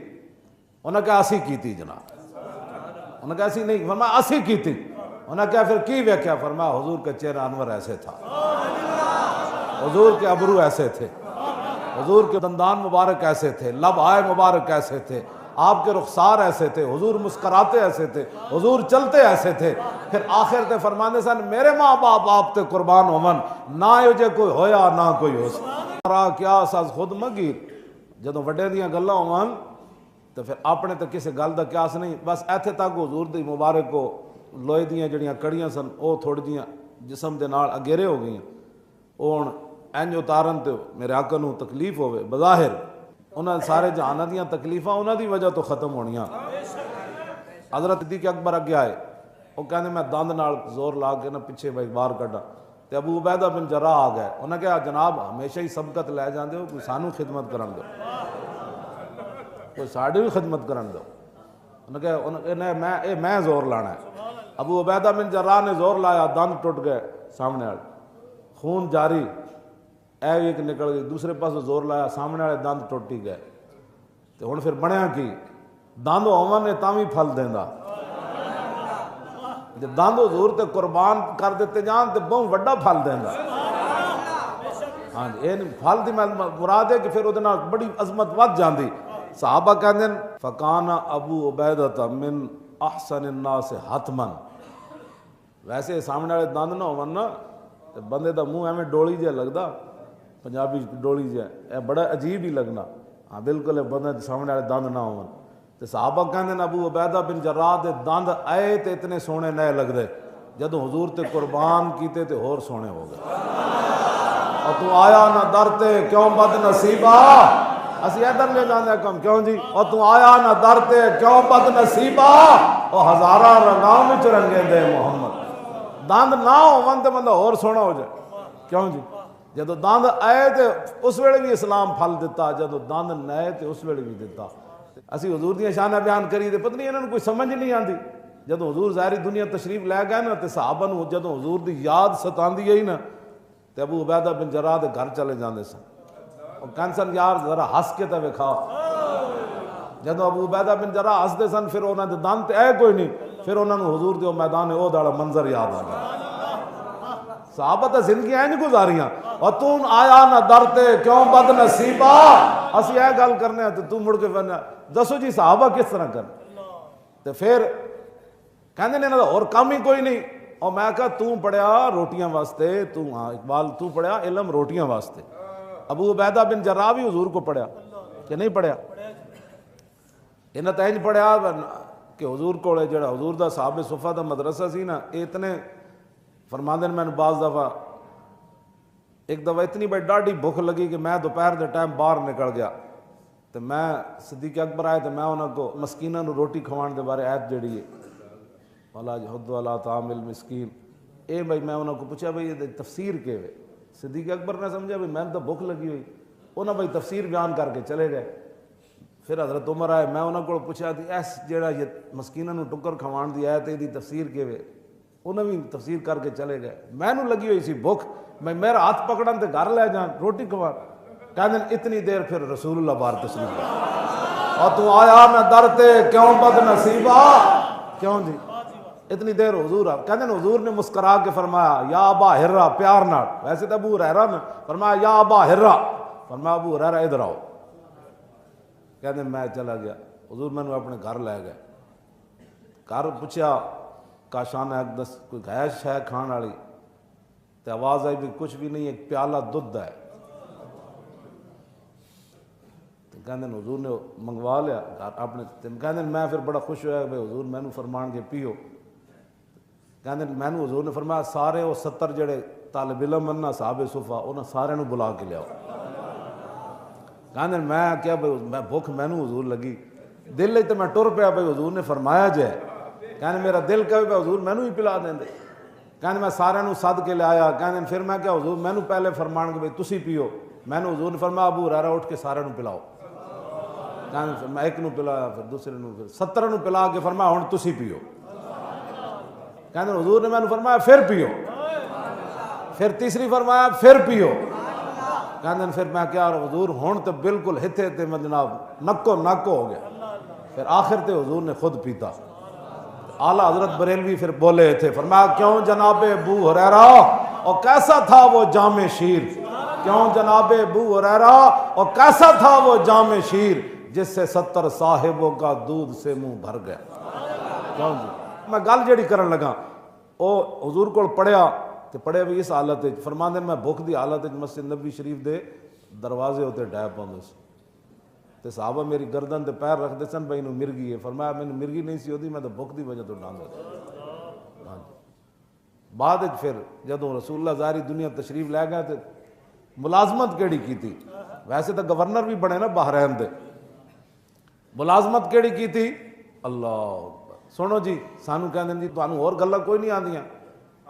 انہاں کہا اسی کیتی جناب. انہوں نے کہا ایسی نہیں، فرمایا اسی کی تھی. انہوں نے کہا پھر کی ویکھیا؟ فرمایا حضور کا چہرہ انور ایسے تھا، حضور کے ابرو ایسے تھے، حضور کے دندان مبارک ایسے تھے، لب آئے مبارک ایسے تھے، آپ کے رخسار ایسے تھے، حضور مسکراتے ایسے تھے، حضور چلتے ایسے تھے. پھر آخر تے فرماندے سن میرے ماں باپ آپ تے قربان ہومن، نہ یہ کوئی ہویا نہ کوئی ہو سا کیا ساز خود مگی. جدوں وڈے دیاں گلاں ہون تو پھر اپنے تے کسی گل دا قیاس نہیں. بس ایتھے تک حضور دی مبارک کو لوہے دیاں جڑیاں کڑیاں سن وہ تھوڑی جیاں جسم دے نال اگیرے ہو گئیاں، وہ ہن اینج اتارن تے میرے آقا نوں تکلیف ہوئے. بظاہر انہاں سارے جہاناں دیاں تکلیفاں انہاں دی وجہ تو ختم ہونیاں. حضرت صدیق اکبر اگے آئے، وہ کہنے میں دند نال زور لا کے نہ پیچھے بھائی باہر کڈا. تے ابو عبیدہ بن جراح آ گئے. انہاں کہا جناب ہمیشہ ہی سبقت لے جاندے ہو، کوئی سانو خدمت کرن دو، کوئی ساڈی بھی خدمت کرن دو. انہاں کہا میں زور لانا ہے. ابو عبیدہ بن جراح نے زور لایا، دند ٹوٹ گئے سامنے والے، خون جاری، ایک نکل گئی. دوسرے پاس زور لایا، سامنے والے دند ٹوٹ ہی گئے. تو ہن پھر بنیا کی؟ دند ہوون نے تاں وی پھل دیندا. جے دند حضور تے قربان کر دیتے جان تے بہت وڈا پھل دیندا. ہاں جی، یہ پھل دی مراد ہے کہ پھر وہ بڑی عظمت ود جاندی. صحابہ کہندے فکان ابو عبیدہ من احسن الناس حتما. ویسے سامنے والے دند نہ ہون نا تے بندے دا منہ ایویں ڈولی جہا لگدا، پنجابی ڈولی جہا، اے بڑا عجیب ہی لگنا. ہاں بالکل بندے سامنے والے دند نہ ہون. تے صحابہ کہندے ابو عبیدہ بن جراح دے دند آئے تے اتنے سونے نئے لگدے، جدوں حضور تے قربان کیتے تے ہور سونے ہو گئے. اور تو آیا نہ در تے کیوں بد نصیبہ، اسی ادھر لے جاندے کم کیوں جی. اور تو آیا نہ در تے کیوں بد نصیبہ، او ہزاراں رنگاں وچ رنگے دے محمد. دند نہ ہون تے بندہ ہور سونا ہو جائے کیوں جی. جدوں دند آئے تے اس ویلے بھی اسلام پھل دیتا، جدوں دند نئے تے اس ویلے بھی دیتا. اسی حضور دیاں شاناں بیان کری تے پتہ نہیں انہاں نوں کوئی سمجھ نہیں آندی. جدوں حضور ظاہری دنیا تشریف لے گئے نا تے صحابہ نوں جدوں حضور دی یاد ستاندی گئی نا تے ابو عبیدہ بن جراح دے گھر چلے جاندے سن. اور کہندے سن یار ذرا ہس کے تے وکھا. جدوں ابو عبیدہ بن جراح ہسدے سن پھر انہاں دے دند تے اے کوئی نہیں، پھر انہاں نوں حضور دے میدان احد والا منظر یاد آ گیا. صحابہ تے زندگی این گزاریاں. اور تو آیا نہ در تے کیوں بد نصیبہ، اسی اے گل کرنے تے تو مڑ کے فرنا دسو جی صحابہ کس طرح کر. تے پھر کہندے نے انہاں دا اور کام ہی کوئی نہیں. اور میں کہا تو پڑھیا روٹیاں واسطے، تو ہاں اقبال تو پڑھیا علم روٹیاں واسطے. ابو عبیدہ بن جراح بھی حضور کو پڑھیا کہ نہیں پڑھیا؟ انہاں تے انج پڑھیا کہ حضور کولے جڑا حضور دا صحابہ صفہ دا مدرسہ سی نا، اتنے فرماندے نے. میں بعض دفعہ ایک دفعہ اتنی بڑی ڈاڈی بھوک لگی کہ میں دوپہر دے ٹائم باہر نکل گیا. تو میں صدیق اکبر آئے تو میں انہوں کو مسکیناں نو روٹی کھوان دے بارے آیت جڑی ہے وَلَا جَحُدُّ وَلَا طَعَامِ الْمِسْكِينِ، اے بھائی میں انہوں کو پوچھا بھائی یہ تفسیر کے ہوئے. صدیق اکبر نے سمجھا بھائی میں تو بھوک لگی ہوئی. انہوں بھائی تفسیر بیان کر کے چلے گئے. پھر حضرت عمر آئے، میں انہوں کو پوچھا تھی ایس جڑا یہ مسکیناں نو ٹکر کھوان دی آیت ہے دی تفسیر کے ہوئے. انہوں بھی تفسیر کر کے چلے گئے. میں نو لگی ہوئی سی بھوک، میں میرا ہاتھ پکڑن تے گھر لے جان روٹی کھوان. کہندے اتنی دیر پھر رسول اللہ بار تشریف لے. اور تو آیا نہ در تے کیوں بد نصیبہ، کیوں جی اتنی دیر حضور آ. کہندے حضور نے مسکرا کے فرمایا یا ابا ہرا، پیار نال. ویسے تو ابو ہریرہ نے فرمایا یا ابا ہرا، فرمایا ابو ہریرہ ادھر آؤ. کہندے میں چلا گیا. حضور میں نے اپنے گھر لے گئے. گھر پوچھا کاشان اقدس کوئی گیش ہے کھان والی؟ تے آواز آئی بھی کچھ بھی نہیں، ایک پیالہ دودھ ہے. کہندے حضور نے منگوا لیا اپنے. کہندے میں پھر بڑا خوش ہوا کہ حضور میں فرمان کے پیو. کہندے میں حضور نے فرمایا سارے وہ 70 جڑے طالب علم بننا صحابہ صفہ انہاں سارے نو بلا کے لیاؤ. کہندے میں کیا بھائی میں بھوک مینوں حضور لگی دل تے میں ٹر پیا بھائی حضور نے فرمایا جائے. کہندے میرا دل کہے بھائی حضور مینوں ہی پلا دیں دے. کہندے میں سارے نو سد کے لے آیا. کہندے پھر میں کیا حضور مینوں پہلے فرمان کے بھائی تسی پیو. میں نے حضور نے فرمایا ابو ہریرہ اٹھ کے سارے نو پلاؤ. کہندے میں ایک نو پلایا پھر دوسرے نو پھر 70 نو پلا کے فرمایا ہن تسی پیو. کہندے حضور نے میں نے فرمایا پھر پیو. پھر تیسری فرمایا پھر پیو. کہندے پھر میں کیا حضور ہن تو بالکل ہتھے تے جناب نکو نک ہو گیا. پھر آخر تے حضور نے خود پیتا. اعلیٰ حضرت بریلوی پھر بولے تھے، فرمایا کیوں جناب ابو ہریرہ اور کیسا تھا وہ جام شیر، کیوں جناب ابو ہریرہ اور کیسا تھا وہ جام شیر جس سے 70 صاحبوں کا دودھ سے منہ بھر گیا۔ کیوں جی میں گل جیڑی کرن لگا او حضور کو پڑھیا تے پڑھے بھی اس حالت فرماندے میں بھوک دی حالت مسجد نبی شریف دے دروازے ہوتے ڈے پاندے سی تے صحابہ میری گردن تے پیر رکھ دے سن بھائی نو مرگی ہے، فرمایا مینوں مرگی نہیں سی ہوندی، میں تو بھوک دی وجہ تو ڈاندا سی۔ بعد پھر جدوں رسول اللہ ظاہری دنیا تشریف لے گئے تے ملازمت کیڑی کیتی، ویسے تو گورنر بھی بنے نا بحرین دے، ملازمت کیڑی کیتی، اللہ سنو جی سانو کہندے جی تانوں اور گلاں کوئی نہیں آندیاں،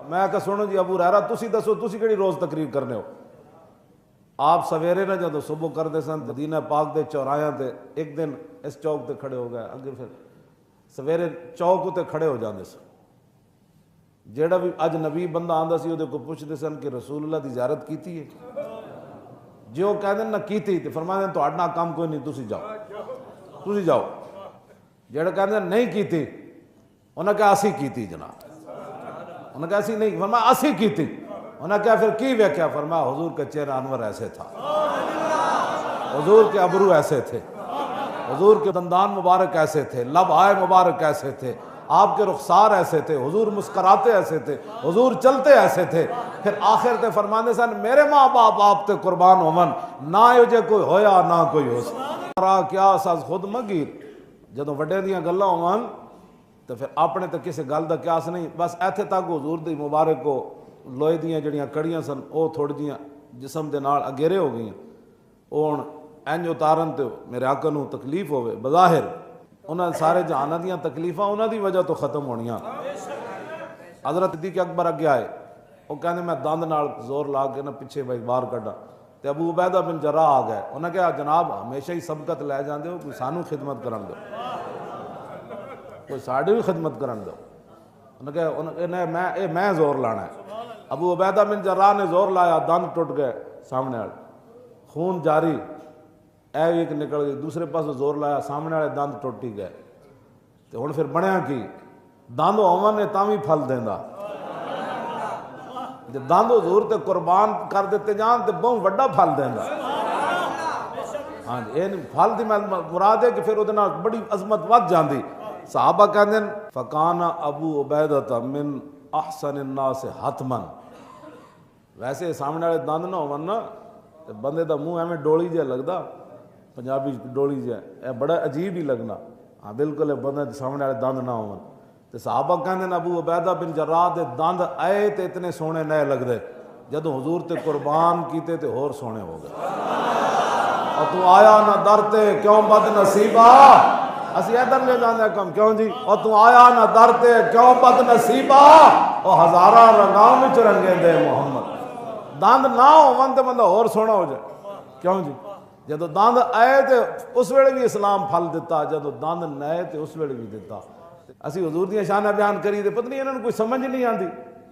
میں کہا سنو جی ابو ہریرہ تسی دسو تسی کیڑی روز تقریر کرنے ہو؟ آپ سویرے نہ جدو صبح کردے سن مدینہ پاک دے چوراہاں تے ایک دن اس چوک تے کھڑے ہو گئے، اگے پھر سویرے چوک تے کھڑے ہو جاندے سن، جیڑا بھی اجنبی بندہ آندا سی اودے کو پوچھدے سن کہ رسول اللہ دی زیارت کیتی ہے، جو کہندے نہ کیتی تے فرماندے تہاڈا کام کوئی نہیں، تسی جاؤ، جیڑا کہندے نہیں کیتی انہاں کہا اسی کیتی جناب، انہاں کہا اسی نہیں، فرمایا اسی کیتی، انہاں کہا پھر کی ویکھیا، فرمایا حضور کا چہرہ انور ایسے تھا، حضور کے ابرو ایسے تھے، حضور کے دندان مبارک ایسے تھے، لب آئے مبارک ایسے تھے، آپ کے رخسار ایسے تھے، حضور مسکراتے ایسے تھے، حضور چلتے ایسے تھے، پھر آخر تے فرماندے سن میرے ماں باپ آپ تے قربان ہومن، نہ یوجے کوئی ہویا نہ کوئی ہو سا کیا ساز خود مگیر، جدوں وڈے دیاں گلاں ہون تو پھر اپنے تے کسی گل دا قیاس نہیں، بس ایتھے تک حضور دی مبارک کو لوہے دیاں جڑیاں کڑیاں سن او تھوڑی جیاں جسم دے نال اگیرے ہو گئیاں، او ہن انج اتارن تے میرے آقا نوں تکلیف ہوئے، بظاہر انہاں سارے جہاناں دیاں تکلیفاں انہاں دی وجہ تو ختم ہونیاں۔ حضرت صدیق اکبر اگے آئے، وہ کہندے میں دند نال زور لا کے نہ پیچھے بھائی باہر کڈا، تے ابو عبیدہ بن جراح آ گئے، انہاں کہا جناب ہمیشہ ہی سبقت لے جاندے ہو، کوئی سانو خدمت کرن دو، کوئی ساڈی بھی خدمت کرن دو، انہاں کہا میں زور لانا ہے، ابو عبیدہ بن جراح نے زور لایا، دند ٹوٹ گئے سامنے والے، خون جاری، اے ایک نکل گئی، دوسرے پاس زور لایا سامنے والے دند ٹوٹی گئے، تو ہن پھر بنیا کی دند ہون نے تاں وی پھل دیندا، جے دند حضور تے قربان کر دیتے جان تے بہت وڈا پھل دیندا۔ ہاں جی اے پھل دی مراد ہے کہ پھر اودے نال بڑی عظمت ود جاندی۔ صحابہ کہندے فکان ابو عبیدہ من احسن الناس حتما، ویسے سامنے والے دند نہ ہون نا تے بندے دا منہ ایویں ڈولی جہا لگدا، پنجابی ڈولی جہا، اے بڑا عجیب ہی لگنا، ہاں بالکل بندے سامنے والے دند نہ ہون تے صحابہ کہندے ابو عبیدہ بن جراح دے دند آئے تے اتنے سونے نئے لگدے، جدوں حضور تے قربان کیتے تے ہور سونے ہو گئے۔ اور تو آیا نہ در تے کیوں بد نصیبہ، اسی ادھر لے جاندے کم کیوں جی، اور تو آیا نہ در تے کیوں بد نصیبہ، اور ہزاراں رنگاں وچ رنگے دے محمد، دند نہ ہون تے بندہ ہور سونا ہو جائے، کیوں جی جدو دند آئے تے اس ویلے بھی اسلام پھل دیتا، جدو دند نئے تے اس ویلے بھی دیتا۔ اسی حضور دیاں شاناں بیان کری تے پتہ نہیں انہاں نوں کوئی سمجھ نہیں آندی،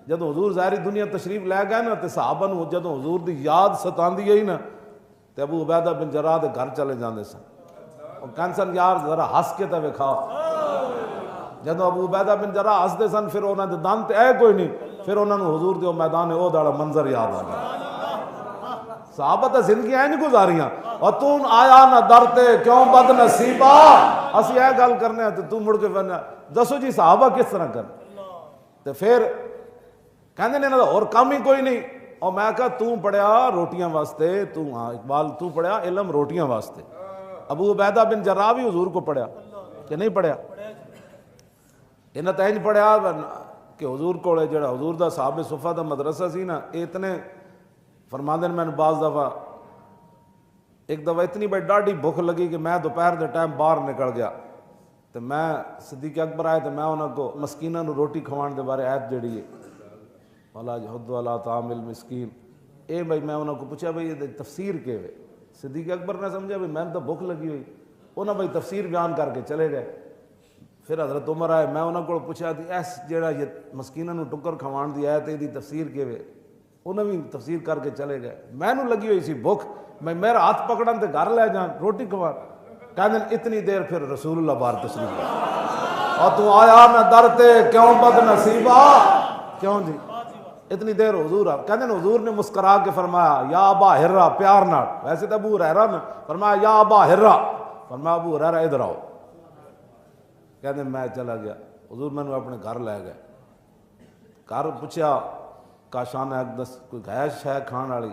جدو حضور ظاہری دنیا تشریف لے گئے نا تے صحابہ نوں جدو حضور دی یاد ستاندی ہے نا تے ابو عبیدہ بن جراح دے گھر چلے جاندے سن، اور کہندے سن یار ذرا ہس کے تے وکھا، جدو ابو عبیدہ بن جراح ہسدے سن پھر انہاں دے دند تے اے کوئی نہیں، پھر انہاں نوں حضور دے میدان احد والا منظر یاد آ گیا۔ صحابہ تے زندگی اینج گزاریاں، اور تو آیا نہ در تے کیوں بد نصیبہ، اسی اے گل کرنے تے تو مڑ کے فرنا دسو جی صحابہ کس طرح کر، تے پھر کہندے نے انہاں دا اور کام ہی کوئی نہیں، اور میں کہا تو پڑھیا روٹیاں واسطے، تو ہاں اقبال تو پڑھیا علم روٹیاں واسطے، ابو عبیدہ بن جراح بھی حضور کو پڑھیا کہ نہیں پڑھیا، انہاں تے انج پڑھیا کہ حضور کولے جڑا حضور دا صحابہ صفہ دا مدرسہ سی نا، اتنے فرماندے نے میں نے بعض دفعہ ایک دفعہ اتنی بڑی ڈاڈی بھوک لگی کہ میں دوپہر دے ٹائم باہر نکل گیا، تو میں صدیق اکبر آئے تو میں انہوں کو مسکیناں نو روٹی کھوان دے بارے آیت جڑی ہے وَلَا جَحُدُّ عَلَىٰ طَعَامِ الْمِسْكِينِ، اے بھائی میں انہوں کو پوچھا بھائی یہ تفسیر کے ہوئے، صدیق اکبر نے سمجھا بھائی میں تو بھوک لگی ہوئی، انہوں بھائی تفسیر بیان کر کے چلے گئے، پھر حضرت عمر آئے، میں انہوں کو پوچھا تھی ایس جڑا یہ مسکیناں نو ٹکر کھوان دی آیت دی تفسیر کے ہوئے، انہوں بھی تفسیر کر کے چلے گئے، میں نو لگی ہوئی سی بھوک، میں میرا ہاتھ پکڑن تے گھر لے جان روٹی کھوان، کہندے اتنی دیر پھر رسول اللہ بار تشریف لے اور تو آیا نہ درتے کیوں بد نصیبہ، کیوں جی اتنی دیر حضور کہتے ہیں حضور نے مسکرا کے فرمایا یا ابا ہرا، پیار نہ، ویسے تو ابو ہریرہ نے فرمایا یا ابا ہرا، فرمایا ابو ہریرہ ادھر آؤ، کہتے ہیں میں چلا گیا، حضور میں نے اپنے گھر لے گئے، گھر پوچھا کاشان ہے دس کوئی گیش ہے کھان والی،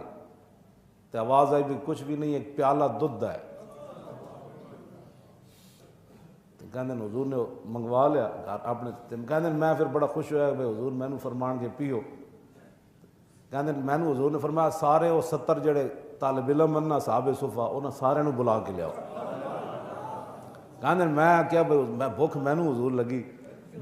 تو آواز آئی بھی کچھ بھی نہیں، ایک پیالہ دودھ ہے، کہتے ہیں حضور نے منگوا لیا گھر اپنے، کہتے ہیں میں پھر بڑا خوش ہوا کہ حضور میں نے فرمان کے پیو، کہتے ہیں میں نے حضور نے فرمایا سارے وہ 70 جڑے طالب علم بننا صحابہ صفا انہوں سارے نو بلا کے لیاؤ، کہتے ہیں میں کیا میں بھوک میں نے حضور لگی،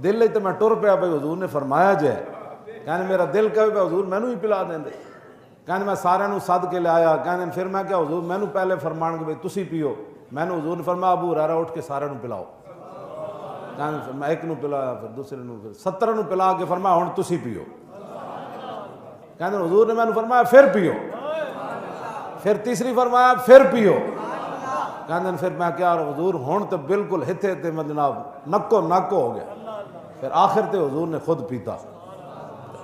دل لئی تو میں ٹر پیا بھائی حضور نے فرمایا جائے، کہتے ہیں میرا دل کہے بھائی حضور میں نے ہی پلا دیں دے، کہتے ہیں میں سارے نو صد کے لے آیا، کہتے ہیں پھر میں کیا حضور میں نے پہلے فرمان کہ بھائی تسی پیو، میں نے حضور نے فرمایا ابو ہریرہ اٹھ کے سارے نو پلاؤ، میں ایک نو پلایا پھر دوسرے نو پھر 70 نو پلا کے فرمایا ہن تسی پیو، کہتے ہیں حضور نے میں نے فرمایا پھر پیو، پھر تیسری فرمایا پھر پیو، کہتے ہیں پھر میں کیا حضور ہون تو بالکل ہتھے تے میں جناب نکو نکو ہو گیا، پھر آخر تے حضور نے خود پیتا،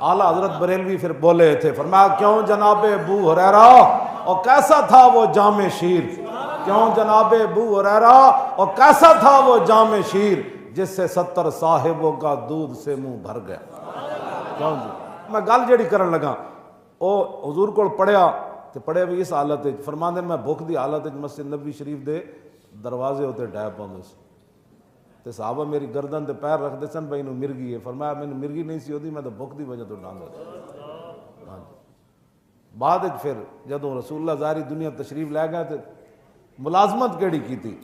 اعلیٰ حضرت بریلوی پھر بولے تھے فرمایا کیوں جناب ابو ہریرہ اور کیسا تھا وہ جام شیر، کیوں جناب ابو ہریرہ اور کیسا تھا وہ جام شیر جس سے 70 صاحبوں کا دودھ سے منہ بھر گیا، کیوں جی میں گل جیڑی کرن لگا او حضور کو پڑھیا تے پڑھے بھی اس حالت فرماندے میں بھوک دی حالت مسجد نبی شریف دے دروازے ہوتے ڈے پاؤندے سی تے صحابہ میری گردن تے پیر رکھ دے سن بھائی نو مرگی ہے، فرمایا میں مرگی نہیں سی ہوتی میں تو بھوک دی وجہ تو ڈاندا سی، بعد پھر جدوں رسول اللہ ظاہری دنیا تشریف لے گئے تے ملازمت کیڑی کیتی،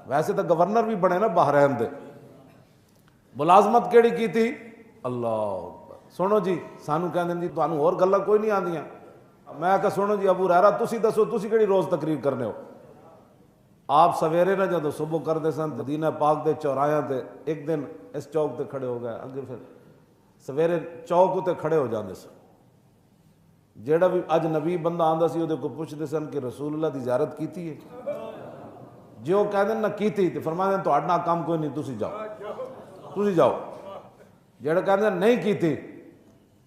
ویسے تو گورنر بھی بنے نا بحرین دے، ملازمت کیڑی کیتی، اللہ سنو جی سانو کہندے جی تانوں اور گلاں کوئی نہیں آندیاں، میں کہا سنو جی ابو ہریرہ تسی دسو تسی کیڑی روز تقریر کرنے ہو، آپ سویرے نہ جدو صبح کرتے سن مدینہ پاک دے چوراہاں تے ایک دن اس چوک تے کھڑے ہو گئے، اگے پھر سویرے چوک تے کھڑے ہو جاندے سن، جیڑا بھی اج نبی بندہ آندا سی اودے کو پوچھدے سن کہ رسول اللہ دی زیارت کیتی ہے، جو کہندے نہ کیتی تے فرماندے تہاڈا کام کوئی نہیں تسی جاؤ، جیڑا کہندے نہیں کیتی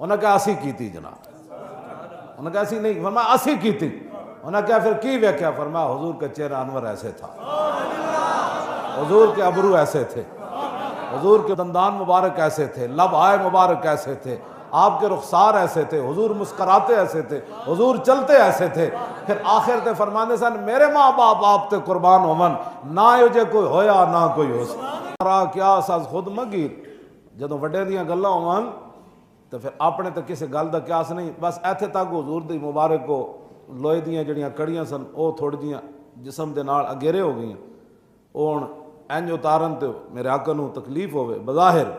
انہاں کہا اسی کیتی جناب، انہاں کہا اسی نہیں، فرمایا اسی کیتی، انہاں کہا پھر کی ویکھیا، فرمایا حضور کا چہرہ انور ایسے تھا، حضور کے ابرو ایسے تھے، حضور کے دندان مبارک ایسے تھے، لب آئے مبارک ایسے تھے، آپ کے رخسار ایسے تھے، حضور مسکراتے ایسے تھے، حضور چلتے ایسے تھے، پھر آخر تے فرماندے سن میرے ماں باپ آپ تے قربان ہومن نہ جو کوئی ہویا نہ کوئی ہو سکتا کیا ساز خود مگیر، جدوں وڈے دیاں گلاں ہون تو پھر اپنے تے کسی گل دا قیاس نہیں، بس ایتھے تک حضور دی مبارک کو لوہے دیاں جڑیاں کڑیاں سن او تھوڑی جیاں جسم دے نال اگیرے ہو گئیاں، او ہن انج اتارن تے میرے آقا نو تکلیف ہوئے، بظاہر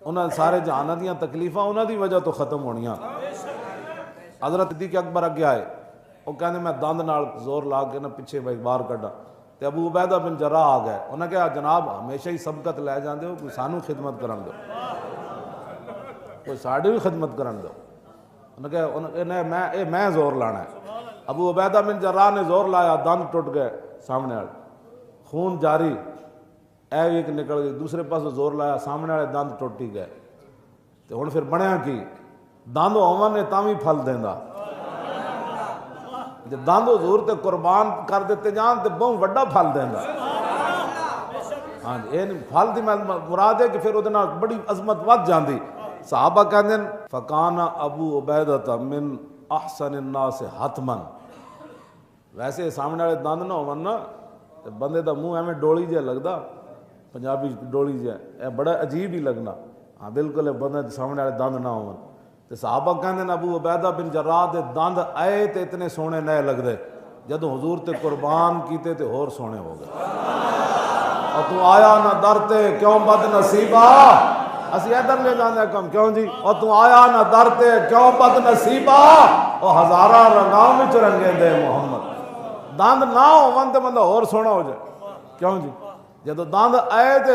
انہاں سارے جہاناں دیاں تکلیفاں انہاں دی وجہ تو ختم ہونیاں، حضرت صدیق اکبر اگے آئے وہ کہنے میں دند نال زور لا کے نہ پیچھے بھائی باہر کڈا تے ابو عبیدہ بن جراح آ گئے، انہاں کہا جناب ہمیشہ ہی سبقت لے جاندے ہو، کوئی سانو خدمت کرن دو، کوئی ساڑی بھی خدمت کرن دو، انہاں کہا میں زور لانا ہے، ابو عبیدہ بن جراح نے زور لایا، دند ٹوٹ گئے سامنے والے، خون جاری، اے ایک نکل گئی، دوسرے پاس زور لایا سامنے والے دند ٹوٹی گئے، تو ہن پھر بنیا کی دند ہوون نے تاں وی پھل دیندا، جے دند حضور تے قربان کر دیتے جان تے بہت وڈا پھل دیندا، ہاں جی یہ پھل دی مراد ہے کہ پھر اودے نال بڑی عظمت ود جاندی، صحابہ کہندے فکان ابو عبیدہ من احسن الناس حتمن، ویسے سامنے والے دند نہ ہون نا تے بندے دا منہ ایویں ڈولی جہا لگدا، پنجابی ڈولی جہا اے بڑا عجیب ہی لگنا، ہاں بالکل بندے دے سامنے والے دند نہ ہون، تے صحابہ کہندے ابو عبیدہ بن جراح دے دند آئے تے اتنے سونے نئے لگدے، جدوں حضور تے قربان کیتے تے ہور سونے ہو گئے، اور تو آیا نہ در تے کیوں بد نصیبہ، اسی ادھر لے جاندے کم کیوں جی، اور تو آیا نہ در تے کیوں بد نصیبہ، اور ہزاراں رنگاں وچ رنگے دے محمد، دند نہ ہون تے بندہ ہور سونا ہو جائے، کیوں جی جدوں دند آئے تے